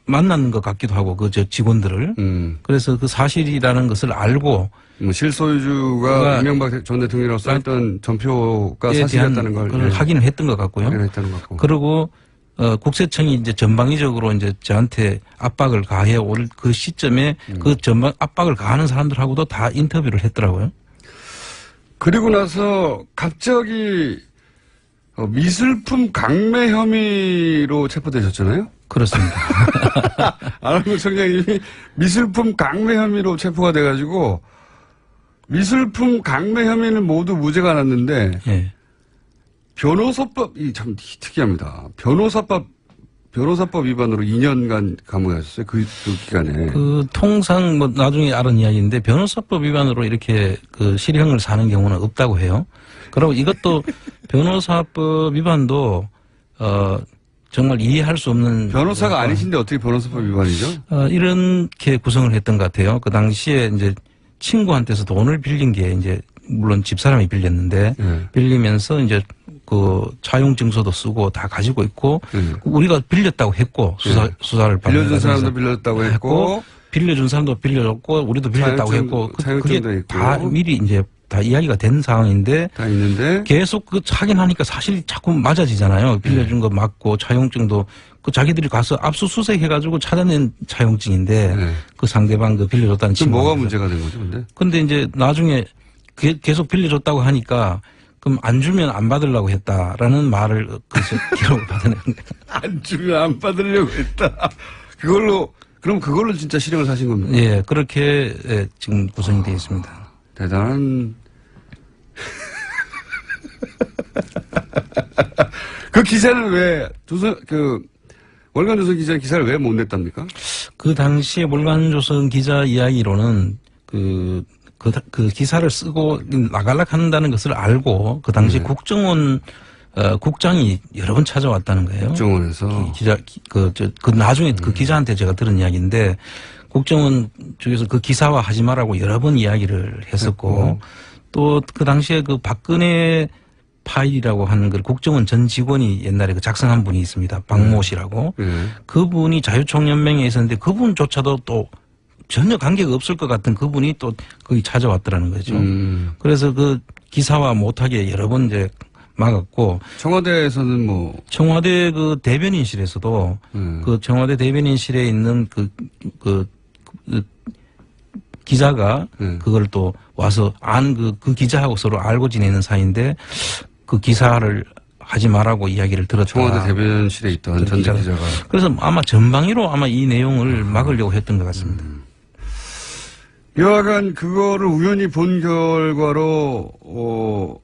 만나는 것 같기도 하고 저 직원들을. 그래서 그 사실이라는 것을 알고 실소유주가 이명박 전 대통령이라고 써있던 전표가 사실이었다는 걸 확인을 했던 것 같고요. 확인했다는 것 같고. 그리고 국세청이 이제 전방위적으로 이제 저한테 압박을 가해 올 그 시점에 그 전방 압박을 가하는 사람들하고도 다 인터뷰를 했더라고요. 그리고 나서 갑자기 미술품 강매 혐의로 체포되셨잖아요? 그렇습니다. 안원구 청장님이 미술품 강매 혐의로 체포가 돼가지고 미술품 강매 혐의는 모두 무죄가 났는데 예. 변호사법이 참 특이합니다. 변호사법 위반으로 2년간 감옥에 가셨어요. 그 기간에. 통상 나중에 알은 이야기인데 변호사법 위반으로 이렇게 그 실형을 사는 경우는 없다고 해요. 그리고 이것도 변호사법 위반도 정말 이해할 수 없는 변호사가 아니신데 어떻게 변호사법 위반이죠? 이렇게 구성을 했던 것 같아요. 그 당시에 이제 친구한테서 돈을 빌린 게 이제 물론 집사람이 빌렸는데 빌리면서 이제 그 차용증서도 쓰고 다 가지고 있고 우리가 빌렸다고 했고 수사를 빌려준 사람도 빌렸다고 했고 빌려준 사람도 빌려줬고 우리도 빌렸다고 했고 그게 있고. 다 미리 이제 다 이야기가 된 상황인데 다 있는데 계속 그 확인하니까 사실이 자꾸 맞아지잖아요. 빌려준 거 맞고 차용증도 그 자기들이 가서 압수수색 해가지고 찾아낸 차용증인데 그 상대방 그 빌려줬다는 그럼 친구. 뭐가 문제가 된 거죠, 근데 이제 나중에 계속 빌려줬다고 하니까 그럼 안 주면 안 받으려고 했다라는 말을 그래서 기록을 받아낸 거예요. 안 주면 안 받으려고 했다. 그럼 그걸로 진짜 실형을 사신 겁니까? 예, 그렇게 지금 구성이 되어 있습니다. 대단한. 그 기사를 왜 월간조선 기자 기사를 왜 못 냈답니까? 그 당시에 월간조선 기자 이야기로는 그 기사를 쓰고 나갈락 한다는 것을 알고 그 당시 국정원 국장이 여러 번 찾아왔다는 거예요. 국정원에서 나중에 그 기자한테 제가 들은 이야기인데 국정원 쪽에서 그 기사화 하지 말라고 여러 번 이야기를 했었고 또 그 당시에 그 박근혜 파일이라고 하는 걸 국정원 전 직원이 옛날에 그 작성한 분이 있습니다. 박모 씨라고. 그분이 자유총연맹에 있었는데 그분조차도 또 전혀 관계가 없을 것 같은 그분이 또 거기 찾아왔더라는 거죠. 그래서 그 기사화 못하게 여러 번 이제 막았고. 청와대에서는 청와대 그 대변인실에서도 그 청와대 대변인실에 있는 그 기자가 그걸 또 와서 그 기자하고 서로 알고 지내는 사이인데 그 기사를 하지 말라고 이야기를 들었다. 청와대 대변실에 있던 전직 기자가. 그래서 아마 전방위로 이 내용을 막으려고 했던 것 같습니다. 여하간 그거를 우연히 본 결과로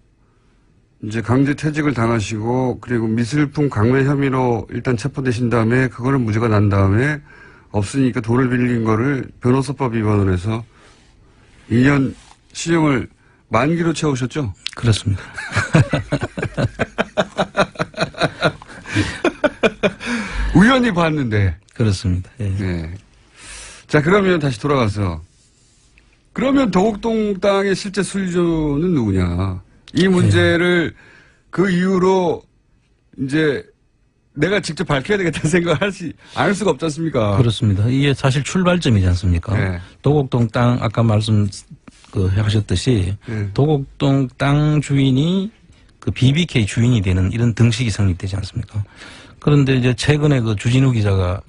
이제 강제 퇴직을 당하시고 그리고 미술품 강매 혐의로 일단 체포되신 다음에 그거는 무죄가 난 다음에 없으니까 돈을 빌린 거를 변호사법 위반으로 해서 2년 실형을 만기로 채우셨죠? 그렇습니다. 우연히 봤는데. 그렇습니다. 예. 네. 자, 그러면 다시 돌아가서. 그러면 도곡동 땅의 실제 소유주는 누구냐. 이 문제를 그 이후로 이제 내가 직접 밝혀야 되겠다는 생각을 안 할 수가 없지 않습니까? 그렇습니다. 이게 사실 출발점이지 않습니까? 네. 도곡동 땅, 아까 하셨듯이 도곡동 땅 주인이 그 BBK 주인이 되는 이런 등식이 성립되지 않습니까? 그런데 이제 최근에 그 주진우 기자가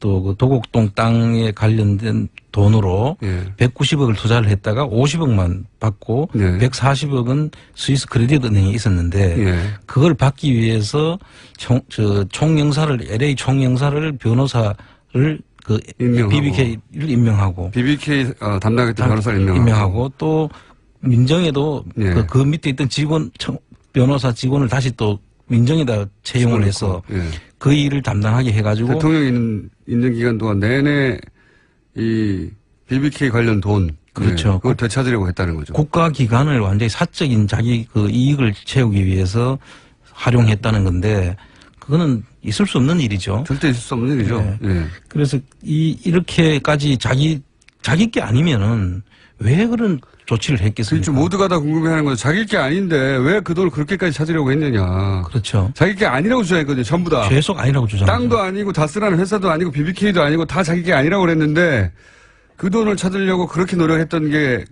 또 그 도곡동 땅에 관련된 돈으로 190억을 투자를 했다가 50억만 받고 140억은 스위스 크레딧 은행에 있었는데 그걸 받기 위해서 총영사를 LA 총영사를 변호사를 BBK를 임명하고 BBK 담당했던 변호사를 임명하고 또 민정에도 그 밑에 있던 변호사 직원을 다시 또 민정에다 채용을 해서 그 일을 담당하게 해가지고 대통령 있는 기간 동안 내내 이 BBK 관련 돈. 그렇죠. 네, 그걸 되찾으려고 했다는 거죠. 국가 기관을 완전히 사적인 자기 그 이익을 채우기 위해서 활용했다는 건데 그거는 있을 수 없는 일이죠. 절대 있을 수 없는 일이죠. 네. 네. 그래서 이렇게까지 자기 게 아니면은 왜 그런 조치를 했겠습니까? 그렇죠. 모두가 다 궁금해하는 거죠. 자기 게 아닌데 왜 그 돈을 그렇게까지 찾으려고 했느냐. 그렇죠. 자기 게 아니라고 주장했거든요. 전부 다. 계속 아니라고 주장하죠. 땅도 아니고 다스라는 회사도 아니고 BBK도 아니고 다 자기 게 아니라고 그랬는데 그 돈을 찾으려고 그렇게 노력했던 게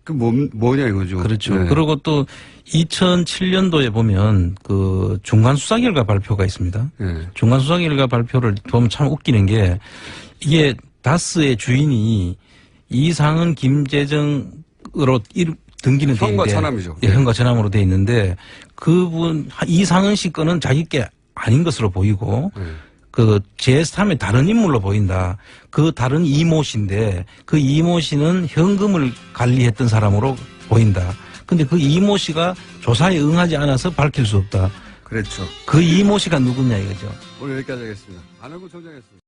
그 뭐냐 이거죠. 그렇죠. 네. 그리고 또 2007년도에 보면 그 중간 수사 결과 발표가 있습니다. 네. 중간 수사 결과 발표를 보면 참 웃기는 게 이게 다스의 주인이 이상은 김재정으로 등기는 돼 있는데 현과 차남이죠. 예, 현과 차남으로 돼 있는데 그분 이상은 씨 거는 자기 게 아닌 것으로 보이고 그 제3의 다른 인물로 보인다. 그 다른 이모 씨인데 그 이모 씨는 현금을 관리했던 사람으로 보인다. 근데 그 이모 씨가 조사에 응하지 않아서 밝힐 수 없다. 그렇죠. 그 이모 씨가 누구냐 이거죠. 오늘 여기까지 하겠습니다. 안하고 청장했습니다.